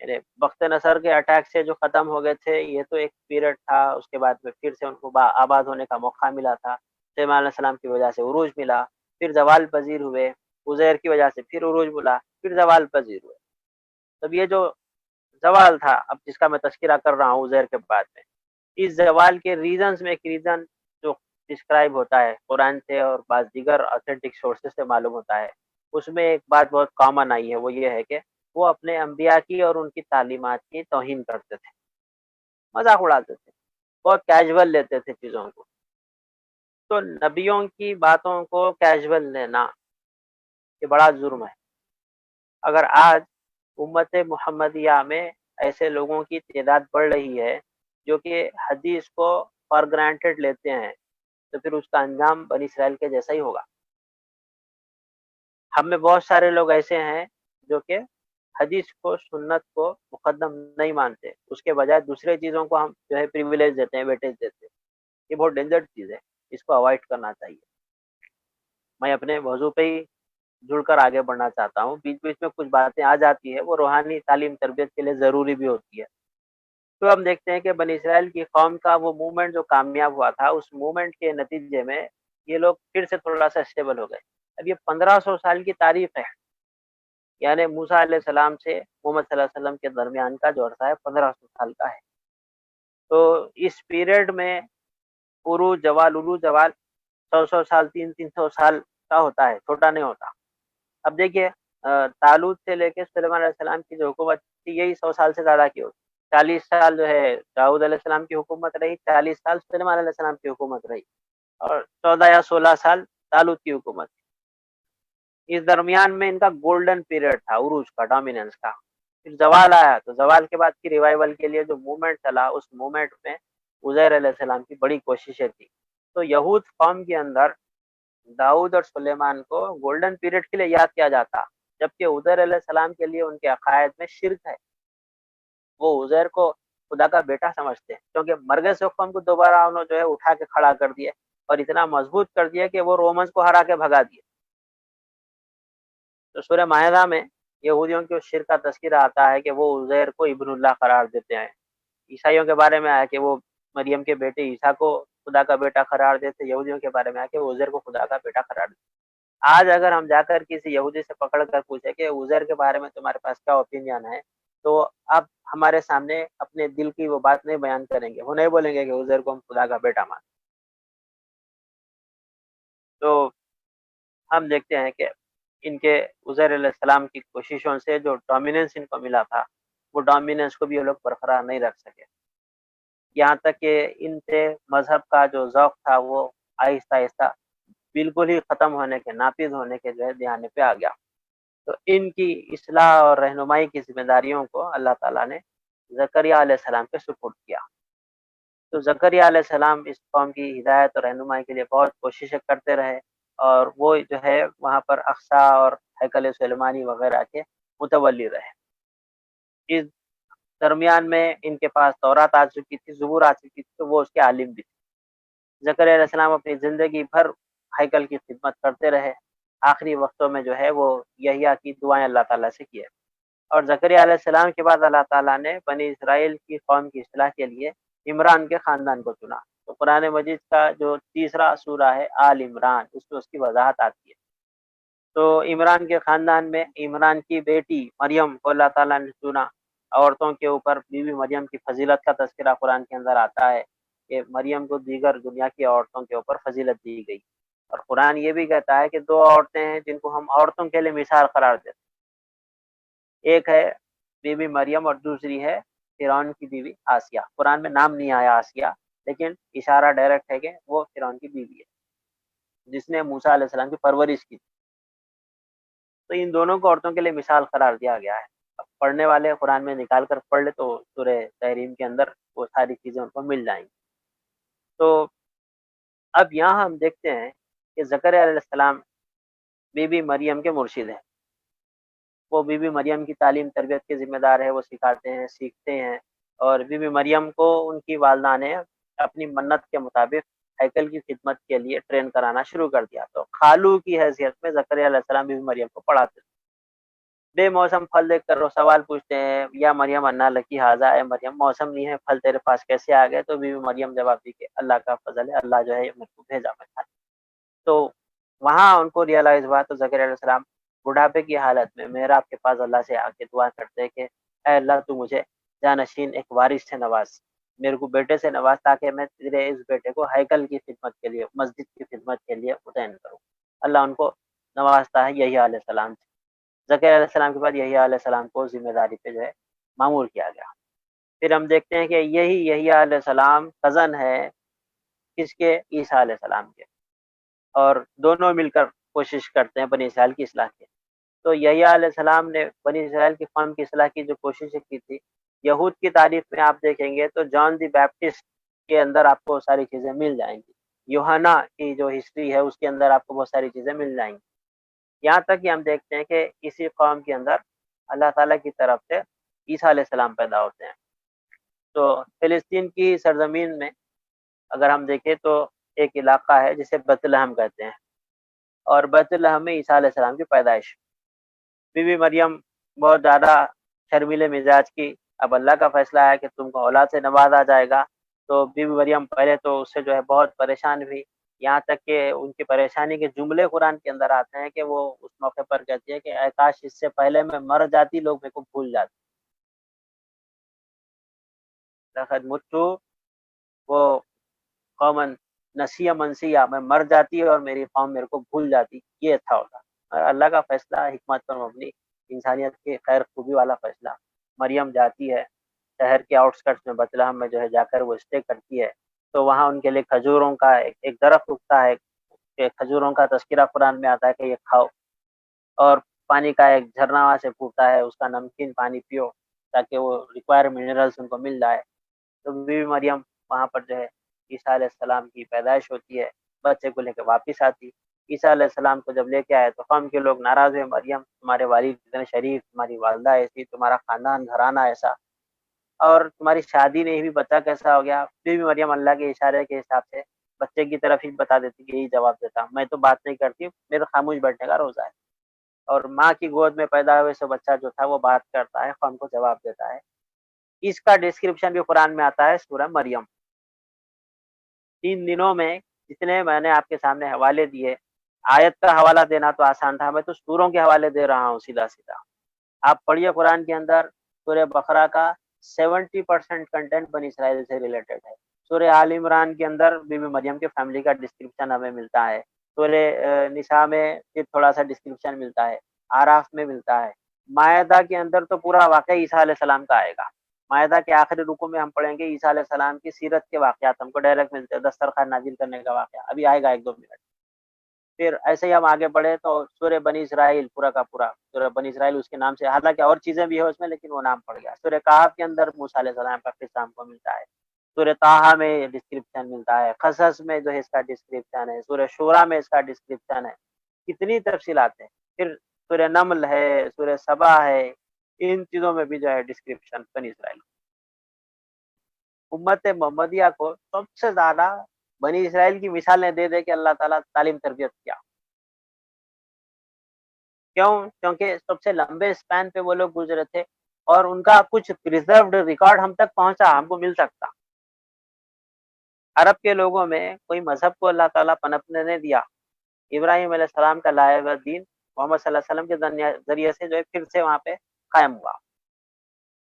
یعنی بخت نصر کے اٹیک سے جو ختم ہو گئے تھے یہ تو ایک پیریڈ تھا، اس کے بعد میں پھر سے ان کو آباد ہونے کا موقع ملا تھا، سلیمان علیہ السلام کی وجہ سے عروج ملا، پھر زوال پذیر ہوئے، عزیر کی وجہ سے پھر عروج ملا، پھر زوال پذیر ہوئے. تب یہ جو زوال تھا اب جس کا میں تذکرہ کر رہا ہوں عزیر کے بعد میں، اس زوال کے ریزنز میں ایک ریزن جو ڈسکرائب ہوتا ہے قرآن سے اور بعض دیگر اوتھینٹک سورسز سے معلوم ہوتا ہے، اس میں ایک بات بہت کامن آئی ہے، وہ یہ ہے کہ وہ اپنے انبیاء کی اور ان کی تعلیمات کی توہین کرتے تھے، مذاق اڑاتے تھے، بہت کیجول لیتے تھے چیزوں کو. تو نبیوں کی باتوں کو کیجول لینا یہ بڑا جرم ہے. اگر آج امت محمدیہ میں ایسے لوگوں کی تعداد بڑھ رہی ہے جو کہ حدیث کو فار گرانٹیڈ لیتے ہیں، تو پھر اس کا انجام بنی اسرائیل کے جیسا ہی ہوگا. ہم میں بہت سارے لوگ ایسے ہیں جو کہ حدیث کو، سنت کو مقدم نہیں مانتے، اس کے بجائے دوسرے چیزوں کو ہم جو ہے پریویلیج دیتے ہیں، ویٹیج دیتے ہیں. یہ بہت ڈینجر چیز ہے، اس کو اوائڈ کرنا چاہیے. میں اپنے موضوع پہ ہی جڑ کر آگے بڑھنا چاہتا ہوں. بیچ بیچ میں کچھ باتیں آ جاتی ہے، وہ روحانی تعلیم تربیت کے لیے ضروری بھی ہوتی ہے. تو ہم دیکھتے ہیں کہ بنی اسرائیل کی قوم کا وہ موومنٹ جو کامیاب ہوا تھا، اس موومنٹ کے نتیجے میں یہ لوگ پھر سے تھوڑا سا اسٹیبل ہو گئے. اب یہ 1500 سال کی تاریخ ہے، یعنی موسیٰ علیہ السلام سے محمد صلی اللہ علیہ وسلم کے درمیان کا جو عرصہ ہے 1500 سال کا ہے. تو اس پیریڈ میں عروج زوال 100 سال 300 سال کا ہوتا ہے، چھوٹا نہیں ہوتا. اب دیکھیے طالوت سے لے کے سلیمان علیہ السلام کی جو حکومت تھی یہی 100 سال سے زیادہ کی ہوتی. 40 سال جو ہے داؤد علیہ السلام کی حکومت رہی، 40 سال سلیمان علیہ السلام کی حکومت رہی، اور 14 یا 16 سال طالوت کی حکومت. اس درمیان میں ان کا گولڈن پیریڈ تھا، عروج کا، ڈومیننس کا. پھر زوال آیا، تو زوال کے بعد کی ریوائول کے لیے جو موومنٹ چلا، اس موومنٹ میں عزیر علیہ السلام کی بڑی کوششیں تھی. تو یہود قوم کے اندر داؤد اور سلیمان کو گولڈن پیریڈ کے لیے یاد کیا جاتا، جبکہ عزیر علیہ السلام کے لیے ان کے عقائد میں شرک ہے. وہ عزیر کو خدا کا بیٹا سمجھتے ہیں، کیونکہ مرگے سے قوم کو دوبارہ انہوں جو ہے اٹھا کے کھڑا کر دیا اور اتنا مضبوط کر دیا کہ وہ رومنز کو ہرا کے بھگا دیے. تو سورہ مائدہ میں یہودیوں کے شرک کا تذکرہ آتا ہے کہ وہ عزیر کو ابن اللہ قرار دیتے ہیں. عیسائیوں کے بارے میں آیا کہ وہ مریم کے بیٹے عیسیٰ کو خدا کا بیٹا قرار دیتے. یہودیوں کے بارے میں آیا کہ وہ عزیر کو خدا کا بیٹا قرار دیتے. آج اگر ہم جا کر کسی یہودی سے پکڑ کر پوچھیں کہ عزیر کے بارے میں تمہارے پاس کیا اوپینین ہے، تو آپ ہمارے سامنے اپنے دل کی وہ بات نہیں بیان کریں گے. وہ نہیں بولیں گے کہ عزیر کو ہم خدا کا بیٹا مانتے. تو ہم دیکھتے ہیں کہ ان کے عزیر علیہ السلام کی کوششوں سے جو ڈومیننس ان کو ملا تھا، وہ ڈومیننس کو بھی یہ لوگ برقرار نہیں رکھ سکے. یہاں تک کہ ان سے مذہب کا جو ذوق تھا وہ آہستہ آہستہ بالکل ہی ختم ہونے کے، ناپید ہونے کے جو ہے دھیانے پہ آ گیا. تو ان کی اصلاح اور رہنمائی کی ذمہ داریوں کو اللہ تعالیٰ نے زکریا علیہ السلام پہ سپورٹ کیا. تو زکریا علیہ السلام اس قوم کی ہدایت اور رہنمائی کے لیے بہت کوششیں کرتے رہے، اور وہ جو ہے وہاں پر اقصی اور ہیکل سلیمانی وغیرہ کے متولی رہے. اس درمیان میں ان کے پاس تورات آ چکی تھی، زبور آ چکی تھی، تو وہ اس کے عالم بھی تھے. زکریا علیہ السلام اپنی زندگی بھر ہیکل کی خدمت کرتے رہے. آخری وقتوں میں جو ہے وہ یحییٰ کی دعائیں اللہ تعالیٰ سے کیے. اور زکریا علیہ السلام کے بعد اللہ تعالیٰ نے بنی اسرائیل کی قوم کی اصلاح کے لیے عمران کے خاندان کو چنا. تو قرآن مجید کا جو تیسرا سورہ ہے آل عمران، اس میں اس کی وضاحت آتی ہے. تو عمران کے خاندان میں عمران کی بیٹی مریم کو اللہ تعالیٰ نے چنا. عورتوں کے اوپر بی بی مریم کی فضیلت کا تذکرہ قرآن کے اندر آتا ہے کہ مریم کو دیگر دنیا کی عورتوں کے اوپر فضیلت دی گئی. اور قرآن یہ بھی کہتا ہے کہ 2 عورتیں ہیں جن کو ہم عورتوں کے لیے مثال قرار دیتے ہیں. ایک ہے بی بی مریم اور دوسری ہے فرعون کی بیوی آسیہ. قرآن میں نام نہیں آیا آسیہ، لیکن اشارہ ڈائریکٹ ہے کہ وہ فرعون کی بیوی ہے جس نے موسیٰ علیہ السلام کی پرورش کی. تو ان دونوں کو عورتوں کے لیے مثال قرار دیا گیا ہے. اب پڑھنے والے قرآن میں نکال کر پڑھ لے تو سورہ تحریم کے اندر وہ ساری چیزیں ان کو مل جائیں گی. تو اب یہاں ہم دیکھتے ہیں کہ زکریا علیہ السلام بی بی مریم کے مرشد ہیں. وہ بی بی مریم کی تعلیم تربیت کے ذمہ دار ہے، وہ سکھاتے ہیں، سیکھتے ہیں. اور بی بی مریم کو ان کی والدہ نے اپنی منت کے مطابق ہیکل کی خدمت کے لیے ٹرین کرانا شروع کر دیا. تو خالو کی حیثیت میں زکریا علیہ السلام بی بی مریم کو پڑھاتے تھے. بے موسم پھل دیکھ کر وہ سوال پوچھتے ہیں یا مریم انا لکی حاضہ، اے مریم موسم نہیں ہے پھل تیرے پاس کیسے آ گئے؟ تو بی بی مریم جواب دی کہ اللہ کا فضل ہے، اللہ جو ہے میرے کو بھیجا میں تھا۔ تو وہاں ان کو ریئلائز ہوا، تو زکریا علیہ السلام بڑھاپے کی حالت میں محراب کے پاس اللہ سے آ کے دعا کرتے کہ اے اللہ تو مجھے جانشین ایک وارث سے نواز، میرے کو بیٹے سے نواز، تاکہ میں تیرے اس بیٹے کو ہیکل کی خدمت کے لیے، مسجد کی خدمت کے لیے متعین کروں۔ اللہ ان کو نوازتا ہے یحییٰ علیہ السلام سے۔ زکریا علیہ السلام کے بعد یحییٰ علیہ السلام کو ذمہ داری پہ جو ہے معمور کیا گیا۔ پھر ہم دیکھتے ہیں کہ یہی یحییٰ علیہ السلام کزن ہے کس کے؟ عیسیٰ علیہ السلام کے، اور دونوں مل کر کوشش کرتے ہیں بنی اسرائیل کی اصلاح کی۔ تو یحییٰ علیہ السلام نے بنی اسرائیل کی قوم کی اصلاح کی جو کوششیں کی تھی، یہود کی تاریخ میں آپ دیکھیں گے تو جان دی بیپٹسٹ کے اندر آپ کو ساری چیزیں مل جائیں گی، یوحنا کی جو ہسٹری ہے اس کے اندر آپ کو بہت ساری چیزیں مل جائیں گی، یہاں تک کہ ہم دیکھتے ہیں کہ اسی قوم کے اندر اللہ تعالیٰ کی طرف سے عیسیٰ علیہ السلام پیدا ہوتے ہیں۔ تو فلسطین کی سرزمین میں اگر ہم دیکھیں تو ایک علاقہ ہے جسے بیت لحم کہتے ہیں، اور بیت لحم میں عیسیٰ علیہ السلام کی پیدائش۔ بی بی مریم بہت زیادہ شرمیلے مزاج کی، اب اللہ کا فیصلہ ہے کہ تم کو اولاد سے نوازا جائے گا، تو بی بی مریم پہلے تو اس سے جو ہے بہت پریشان ہوئی، یہاں تک کہ ان کی پریشانی کے جملے قرآن کے اندر آتے ہیں کہ وہ اس موقع پر کہتی ہے کہ اے کاش اس سے پہلے میں مر جاتی، لوگ میرے کو بھول جاتے۔ لقد متو وہ قومن نسیہ منسیہ، میں مر جاتی اور میری قوم میرے کو بھول جاتی، یہ تھا ہوتا۔ اور اللہ کا فیصلہ حکمت پر مبنی، انسانیت کے خیر خوبی والا فیصلہ۔ مریم جاتی ہے شہر کے آؤٹسکٹس میں، بیت لحم میں جو ہے جا کر وہ اسٹے کرتی ہے، تو وہاں ان کے لیے کھجوروں کا ایک درخت اگتا ہے کہ کھجوروں کا تذکرہ قرآن میں آتا ہے کہ یہ کھاؤ، اور پانی کا ایک جھرنا وہاں سے پھوٹتا ہے، اس کا نمکین پانی پیو تاکہ وہ ریکوائر منرلس ان کو مل جائے۔ تو بی بی مریم وہاں پر جو ہے عیسیٰ علیہ السلام کی پیدائش ہوتی ہے، بچے کو لے کے واپس آتی۔ عیسیٰ علیہ السلام کو جب لے کے آئے تو قوم کے لوگ ناراض ہوئے، مریم تمہارے والد اتنے شریف، تمہاری والدہ ایسی، تمہارا خاندان گھرانہ ایسا، اور تمہاری شادی نہیں ہوئی، بچہ کیسا ہو گیا؟ بی بی مریم اللہ کے اشارے کے حساب سے بچے کی طرف ہی بتا دیتی کہ یہی جواب دیتا، میں تو بات نہیں کرتی، میرے خاموش بیٹھنے کا روزہ ہے۔ اور ماں کی گود میں پیدا ہوئے سے بچہ جو تھا وہ بات کرتا ہے، قوم کو جواب دیتا ہے۔ اس کا ڈسکرپشن بھی قرآن میں آتا ہے سورہ مریم۔ 3 دنوں میں جتنے میں نے آپ کے سامنے حوالے دیے، آیت کا حوالہ دینا تو آسان تھا، میں تو سوروں کے حوالے دے رہا ہوں سیدھا سیدھا۔ آپ پڑھیے قرآن کے اندر سورہ بقرہ کا 70% کنٹینٹ بنی اسرائیل سے ریلیٹڈ ہے۔ سورہ آل عمران کے اندر بی بی مریم کے فیملی کا ڈسکرپشن ہمیں ملتا ہے، سورہ نساء میں پھر تھوڑا سا ڈسکرپشن ملتا ہے، آراف میں ملتا ہے، مائدہ کے اندر تو پورا واقعہ عیسیٰ علیہ السلام کا آئے گا۔ مائدہ کے آخری رکوع میں ہم پڑھیں گے عیسیٰ علیہ السلام کی سیرت کے واقعات ہم کو ڈائریکٹ ملتے ہیں، دسترخوان نازل کرنے کا واقعہ ابھی آئے گا 1-2 منٹ۔ پھر ایسے ہی ہم آگے بڑھے تو سورہ بنی اسرائیل پورا کا پورا، سورہ بنی اسرائیل اس کے نام سے، حالانکہ اور چیزیں بھی ہیں اس میں لیکن وہ نام پڑ گیا۔ سورہ کہف کے اندر موسیٰ علیہ السلام کا قصہ ہم کو ملتا ہے، سورہ طٰہٰ میں ڈسکرپشن ملتا ہے، قصص میں جو ہے اس کا ڈسکرپشن ہے، سورہ شورى میں اس کا ڈسکرپشن ہے، کتنی تفصیلات ہیں۔ پھر سورہ نمل ہے، سورہ سبا ہے، ان چیزوں میں بھی جو ہے ڈسکرپشن بنی اسرائیل۔ امت محمدیہ کو سب سے زیادہ بنی اسرائیل کی مثالیں دے دے کے اللہ تعالیٰ تعلیم تربیت کیا۔ کیوں؟ کیونکہ سب سے لمبے اسپین پہ وہ لوگ گزرے تھے، اور ان کا کچھ پریزروڈ ریکارڈ ہم تک پہنچا، ہم کو مل سکتا۔ عرب کے لوگوں میں کوئی مذہب کو اللہ تعالیٰ پنپنے نہیں دیا، ابراہیم علیہ السلام کا لایا ہوا دین محمد صلی اللہ علیہ وسلم کے ذریعے سے جو ہے پھر سے وہاں پہ قائم ہوا۔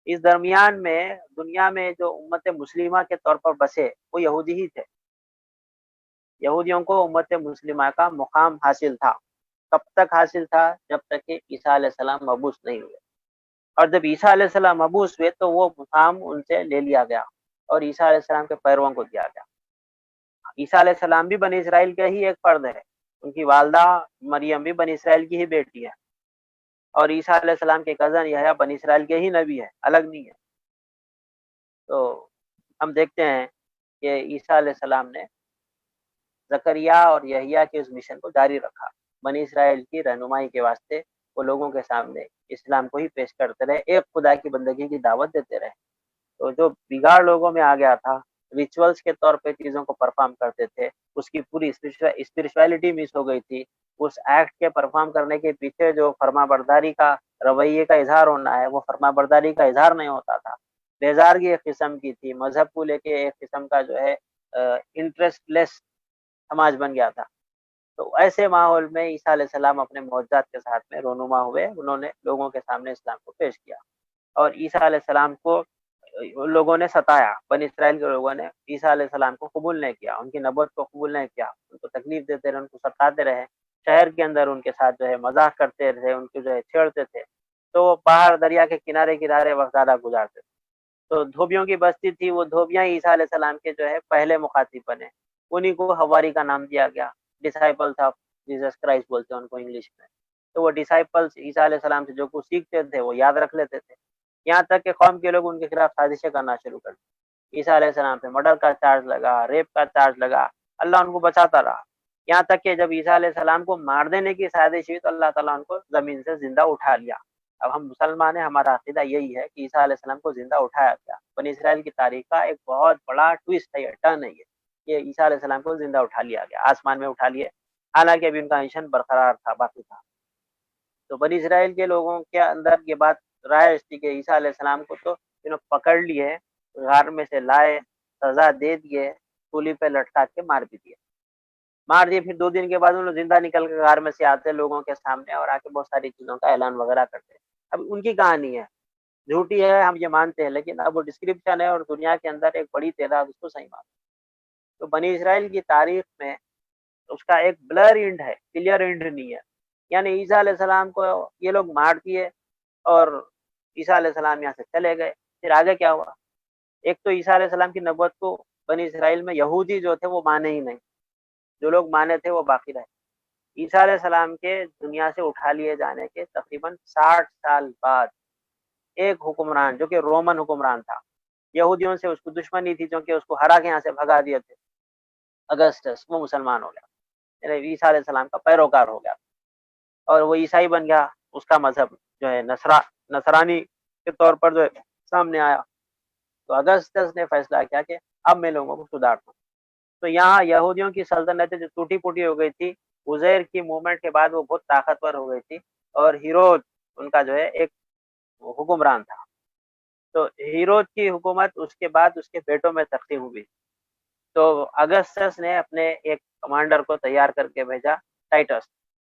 اس درمیان میں دنیا میں جو امت مسلمہ کے طور پر بسے وہ یہودی ہی تھے۔ یہودیوں کو امت مسلمہ کا مقام حاصل تھا، کب تک حاصل تھا؟ جب تک کہ عیسیٰ علیہ السلام مبعوث نہیں ہوئے، اور جب عیسیٰ علیہ السلام مبعوث ہوئے تو وہ مقام ان سے لے لیا گیا اور عیسیٰ علیہ السلام کے پیرووں کو دیا گیا۔ عیسیٰ علیہ السلام بھی بنی اسرائیل کے ہی ایک فرد ہے، ان کی والدہ مریم بھی بنی اسرائیل کی ہی بیٹی ہے، اور عیسیٰ علیہ السلام کے کزن یحییٰ بنی اسرائیل کے ہی نبی ہے، الگ نہیں ہے۔ تو ہم دیکھتے ہیں کہ عیسیٰ علیہ السلام نے زکریا اور یحییٰ کے اس مشن کو جاری رکھا، بنی اسرائیل کی رہنمائی کے واسطے وہ لوگوں کے سامنے اسلام کو ہی پیش کرتے رہے، ایک خدا کی بندگی کی دعوت دیتے رہے۔ تو جو بگاڑ لوگوں میں آ گیا تھا، ریچولز کے طور پہ چیزوں کو پرفارم کرتے تھے، اس کی پوری اسپرچویلٹی مس ہو گئی تھی۔ اس ایکٹ کے پرفارم کرنے کے پیچھے جو فرما برداری کا رویے کا اظہار ہونا ہے، وہ فرما برداری کا اظہار نہیں ہوتا تھا، بیزارگی ایک قسم کی تھی، مذہب کو لے کے ایک قسم کا جو ہے انٹرسٹ لیس سماج بن گیا تھا۔ تو ایسے ماحول میں عیسیٰ علیہ السلام اپنے معجزات کے ساتھ میں رونما ہوئے، انہوں نے لوگوں کے سامنے اسلام کو پیش کیا، اور عیسیٰ علیہ السلام کو لوگوں نے ستایا، بنی اسرائیل کے لوگوں نے عیسیٰ علیہ السلام کو قبول نہیں کیا، ان کی نبوت کو قبول نہیں کیا، ان کو تکلیف دیتے رہے، ان کو ستاتے رہے، شہر کے اندر ان کے ساتھ جو ہے مذاق کرتے رہے، ان کو جو ہے چھیڑتے تھے، تو وہ باہر دریا کے کنارے کنارے وقت زیادہ گزارتے تھے۔ تو دھوبیوں کی بستی تھی، وہ دھوبیاں عیسیٰ علیہ السلام کے جو ہے پہلے مخاطب بنے، انہیں کو حواری کا نام دیا گیا، ڈسائپلس آف جیسس کرائسٹ بولتے ہیں ان کو انگلش میں۔ تو وہ ڈسائپلس عیسیٰ علیہ السلام سے جو کچھ سیکھتے تھے وہ یاد رکھ لیتے تھے، یہاں تک کہ قوم کے لوگ ان کے خلاف سازشیں کرنا شروع کر دی، عیسیٰ علیہ السلام پہ مرڈر کا چارج لگا، ریپ کا چارج لگا، اللہ ان کو بچاتا رہا، یہاں تک کہ جب عیسیٰ علیہ السلام کو مار دینے کی سازش ہوئی تو اللہ تعالیٰ ان کو زمین سے زندہ اٹھا لیا۔ اب ہم مسلمان ہیں، ہمارا عقیدہ یہی ہے کہ عیسیٰ علیہ السلام کو زندہ اٹھایا گیا، بنی اسرائیل کی تاریخ کا ایک بہت بڑا ٹویسٹ ہے، یہ ٹرن ہے، یہ عیسیٰ علیہ السلام کو زندہ اٹھا لیا گیا، آسمان میں اٹھا لیے، حالانکہ ابھی ان کا مشن برقرار تھا، باقی تھا۔ تو بنی اسرائیل کے لوگوں کے اندر یہ بات رائج تھی کہ عیسیٰ علیہ السلام کو تو انہوں پکڑ لیے، غار میں سے لائے، سزا دے دیے، سولی پہ لٹکا کے مار بھی دیے، پھر 2 دن کے بعد انہوں زندہ نکل کے غار میں سے آتے لوگوں کے سامنے اور آ کے بہت ساری چیزوں کا اعلان وغیرہ کرتے۔ اب ان کی کہانی ہے، جھوٹی ہے ہم یہ مانتے ہیں، لیکن اب وہ ڈسکرپشن ہے اور دنیا کے اندر ایک بڑی تعداد اس کو صحیح مانتے۔ تو بنی اسرائیل کی تاریخ میں اس کا ایک بلر اینڈ ہے، کلیئر اینڈ نہیں ہے، یعنی عیسیٰ علیہ السلام کو یہ لوگ مار دیے اور عیسیٰ علیہ السلام یہاں سے چلے گئے، پھر آگے کیا ہوا؟ ایک تو عیسیٰ علیہ السلام کی نبوت کو بنی اسرائیل میں یہودی جو تھے وہ مانے ہی نہیں، جو لوگ مانے تھے وہ باقی رہے۔ عیسیٰ علیہ السلام کے دنیا سے اٹھا لیے جانے کے تقریباً 60 سال بعد ایک حکمران جو کہ رومن حکمران تھا، یہودیوں سے اس کو دشمنی تھی کیونکہ اس کو ہرا کے یہاں سے بھگا دیے تھے، اگسٹس، وہ مسلمان ہو گیا، یعنی عیسیٰ علیہ السلام کا پیروکار ہو گیا اور وہ عیسائی بن گیا، اس کا مذہب جو ہے نصرانی کے طور پر جو ہے سامنے آیا۔ تو اگسٹس نے فیصلہ کیا کہ اب میں لوگوں کو سدھارتا ہوں۔ تو یہاں یہودیوں کی سلطنت جو ٹوٹی پوٹی ہو گئی تھی، عزیر کی موومنٹ کے بعد وہ بہت طاقتور ہو گئی تھی، اور ہیرود ان کا جو ہے ایک حکمران تھا۔ تو ہیرود کی حکومت اس کے بعد اس کے بیٹوں میں تقسیم ہوئی، تو اگسٹس نے اپنے ایک کمانڈر کو تیار کر کے بھیجا، ٹائٹس،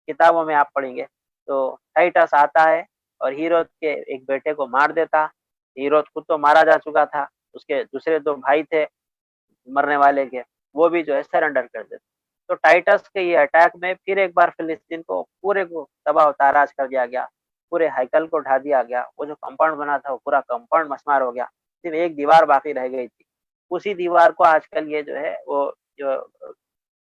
کتابوں میں آپ پڑھیں گے تو ٹائٹس آتا ہے اور ہیرود کے ایک بیٹے کو مار دیتا، ہیرود خود تو مارا جا چکا تھا، اس کے دوسرے 2 بھائی تھے مرنے والے کے، وہ بھی جو ہے سرنڈر کر دیتے۔ تو ٹائٹس کے یہ اٹیک میں پھر ایک بار فلسطین کو پورے کو تباہ و تاراج کر دیا گیا، پورے ہیکل کو ڈھا دیا گیا، وہ جو کمپاؤنڈ بنا تھا وہ پورا کمپاؤنڈ مسمار ہو گیا، صرف ایک دیوار باقی رہ گئی تھی، اسی دیوار کو آج کل یہ جو ہے وہ جو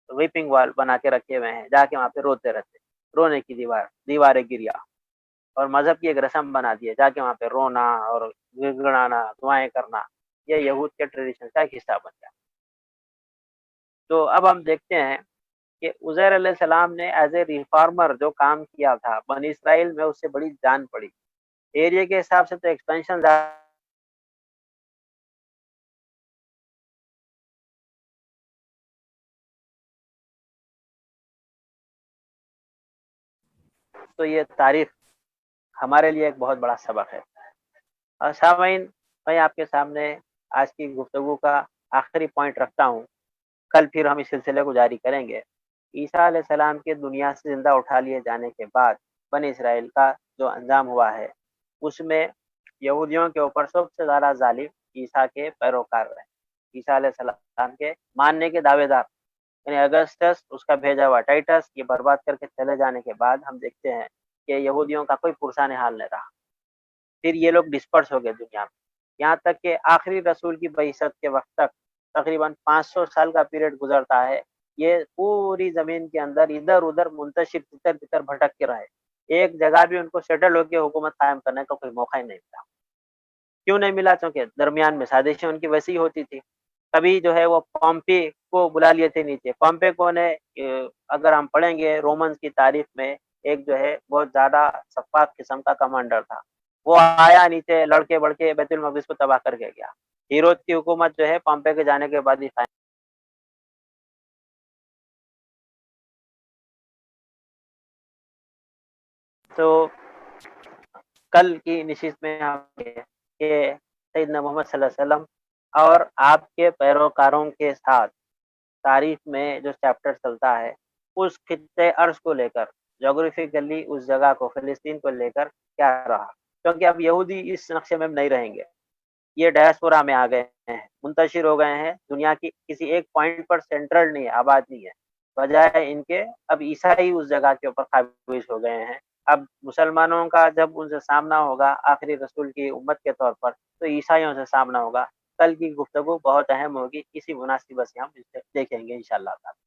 ویپنگ وال بنا کے رکھے ہوئے ہیں، جا کے وہاں پہ روتے رہتے، رونے کی دیوار گریا، اور مذہب کی ایک رسم بنا دی ہے، جا کے وہاں پہ رونا اور گڑگڑانا، دعائیں کرنا، یہ یہود کے ٹریڈیشن کا ایک حصہ بن گیا۔ تو اب ہم دیکھتے ہیں کہ عزیر علیہ السلام نے ایز اے ریفارمر جو کام کیا تھا بنی اسرائیل میں، اس سے بڑی جان پڑی، ایریا کے حساب سے تو ایکسپینشن تو یہ تاریخ ہمارے لیے ایک بہت بڑا سبق ہے۔ اور سامعین، میں آپ کے سامنے آج کی گفتگو کا آخری پوائنٹ رکھتا ہوں، کل پھر ہم اس سلسلے کو جاری کریں گے۔ عیسیٰ علیہ السلام کے دنیا سے زندہ اٹھا لیے جانے کے بعد بنی اسرائیل کا جو انجام ہوا ہے، اس میں یہودیوں کے اوپر سب سے زیادہ ظالم عیسیٰ کے پیروکار رہے، عیسیٰ علیہ السلام کے ماننے کے دعوے دار، یعنی اگسٹس، اس کا بھیجا ہوا ٹائٹس، یہ برباد کر کے چلے جانے کے بعد ہم دیکھتے ہیں کہ یہودیوں کا کوئی پرسان حال نہیں رہا، پھر یہ لوگ ڈسپرس ہو گئے دنیا میں، یہاں تک کہ آخری رسول کی بعثت کے وقت تک تقریباً 500 سال کا پیریڈ گزرتا ہے، یہ پوری زمین کے اندر ادھر ادھر منتشر تتر بتر بھٹک کے رہے، ایک جگہ بھی ان کو سیٹل ہو کے حکومت قائم کرنے کا کوئی موقع ہی نہیں ملا۔ کیوں نہیں ملا؟ چونکہ درمیان میں سازشیں ان کی ویسی ہوتی تھی، کبھی جو ہے وہ پومپے کو بلا لیے تھے نیچے، پومپے کو نے اگر ہم پڑھیں گے رومنز کی تاریخ میں ایک جو ہے بہت زیادہ شفاف قسم کا کمانڈر تھا، وہ آیا نیچے لڑکے بڑکے بیت المقدس کو تباہ کر کے گیا، ہیرود کی حکومت جو ہے پومپے کے جانے کے بعد ہی تو کل کی نشست میں ہم کہ سیدنا محمد صلی اللہ علیہ وسلم اور آپ کے پیروکاروں کے ساتھ تاریخ میں جو چیپٹر چلتا ہے اس خطے ارض کو لے کر جغرافیکلی اس جگہ کو فلسطین کو لے کر کیا رہا، کیونکہ اب یہودی اس نقشے میں نہیں رہیں گے، یہ ڈائسپورا میں آ گئے ہیں، منتشر ہو گئے ہیں، دنیا کی کسی ایک پوائنٹ پر سینٹرل نہیں ہے، آباد نہیں ہے، بجائے ان کے اب عیسائی اس جگہ کے اوپر قابض ہو گئے ہیں۔ اب مسلمانوں کا جب ان سے سامنا ہوگا آخری رسول کی امت کے طور پر، تو عیسائیوں سے سامنا ہوگا۔ کل کی گفتگو بہت اہم ہوگی، اسی مناسبت سے ہم اسے دیکھیں گے انشاءاللہ تعالی۔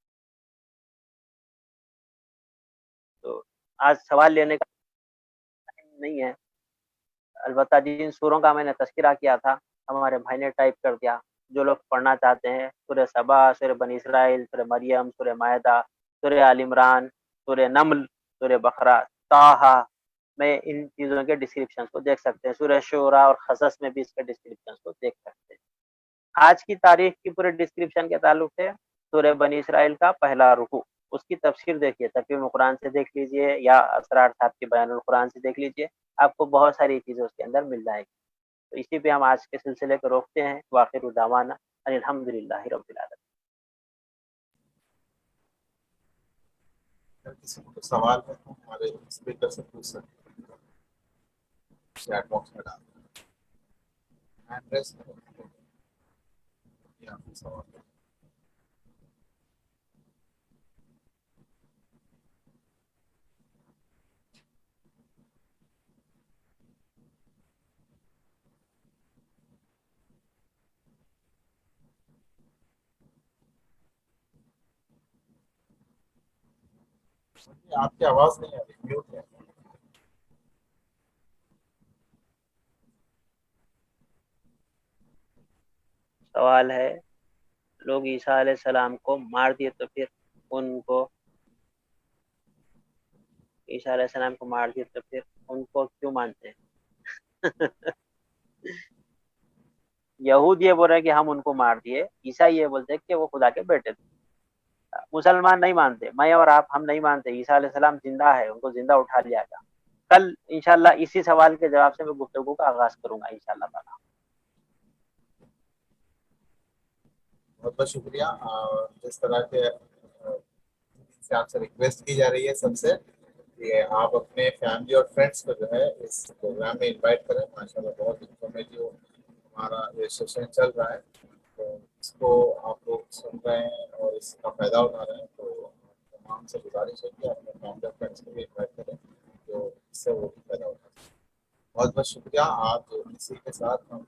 تو آج سوال لینے کا نہیں ہے، البتہ جن سوروں کا میں نے تذکرہ کیا تھا ہمارے بھائی نے ٹائپ کر دیا، جو لوگ پڑھنا چاہتے ہیں سورہ سبا، سورہ بنی اسرائیل، سورہ مریم، سورہ مائدہ، سورہ آل عمران، سورہ نمل، سورہ بقرہ، طٰہٰ میں ان چیزوں کے ڈسکرپشن کو دیکھ سکتے ہیں، سورہ شعراء اور قصص میں بھی اس کے ڈسکرپشن کو دیکھ سکتے ہیں۔ آج کی تاریخ کی پورے ڈسکرپشن کے تعلق سے سورہ بنی اسرائیل کا پہلا رکوع، اس کی تفسیر دیکھیے، ترجمہ قرآن سے دیکھ لیجئے یا اسرار صاحب کے بیان القرآن سے دیکھ لیجئے، آپ کو بہت ساری چیزیں اس کے اندر مل جائیں گی۔ تو اسی پہ ہم آج کے سلسلے کو روکتے ہیں۔ وآخر دعوانا ان الحمد للہ رب العالمین۔ اگر کسی کو سوال ہے تو ہمارے اسپیکر سے پوچھ سکتے ہیں، چیٹ باکس میں ڈال دیں، ہینڈ ریس کرو یا پھر سوال کرو۔ آپ کی آواز نہیں آ رہی، میوٹ ہے۔ سوال ہے، لوگ عیسیٰ علیہ السلام کو مار دیے تو پھر ان کو عیسیٰ علیہ السلام کو مار دیے تو پھر ان کو کیوں مانتے ہیں؟ یہود یہ بول رہے ہیں کہ ہم ان کو مار دیے، عیسائی یہ بولتے ہیں کہ وہ خدا کے بیٹے تھے۔ مسلمان نہیں مانتے، میں اور آپ ہم نہیں مانتے عیسیٰ علیہ السلام زندہ ہے، ان کو زندہ اٹھا لیا گیا۔ کل انشاءاللہ اسی سوال کے جواب سے میں گفتگو کا آغاز کروں گا انشاءاللہ تعالی۔ بہت بہت شکریہ۔ جس طرح کے سے آپ سے ریکویسٹ کی جا رہی ہے سب سے کہ آپ اپنے فیملی اور فرینڈس کو جو ہے اس پروگرام میں انوائٹ کریں۔ ماشاءاللہ بہت انفارمیٹیو ہمارا یہ سیشن چل رہا ہے، تو اس کو آپ لوگ سن رہے ہیں اور اس کا فائدہ اٹھا رہے ہیں، تو تمام سے گزارش ہے کہ اپنے فیملی اور فرینڈس کو بھی انوائٹ کریں جو اس سے وہ بھی فائدہ اٹھا سکیں۔ بہت بہت شکریہ۔ آج اسی کے ساتھ ہم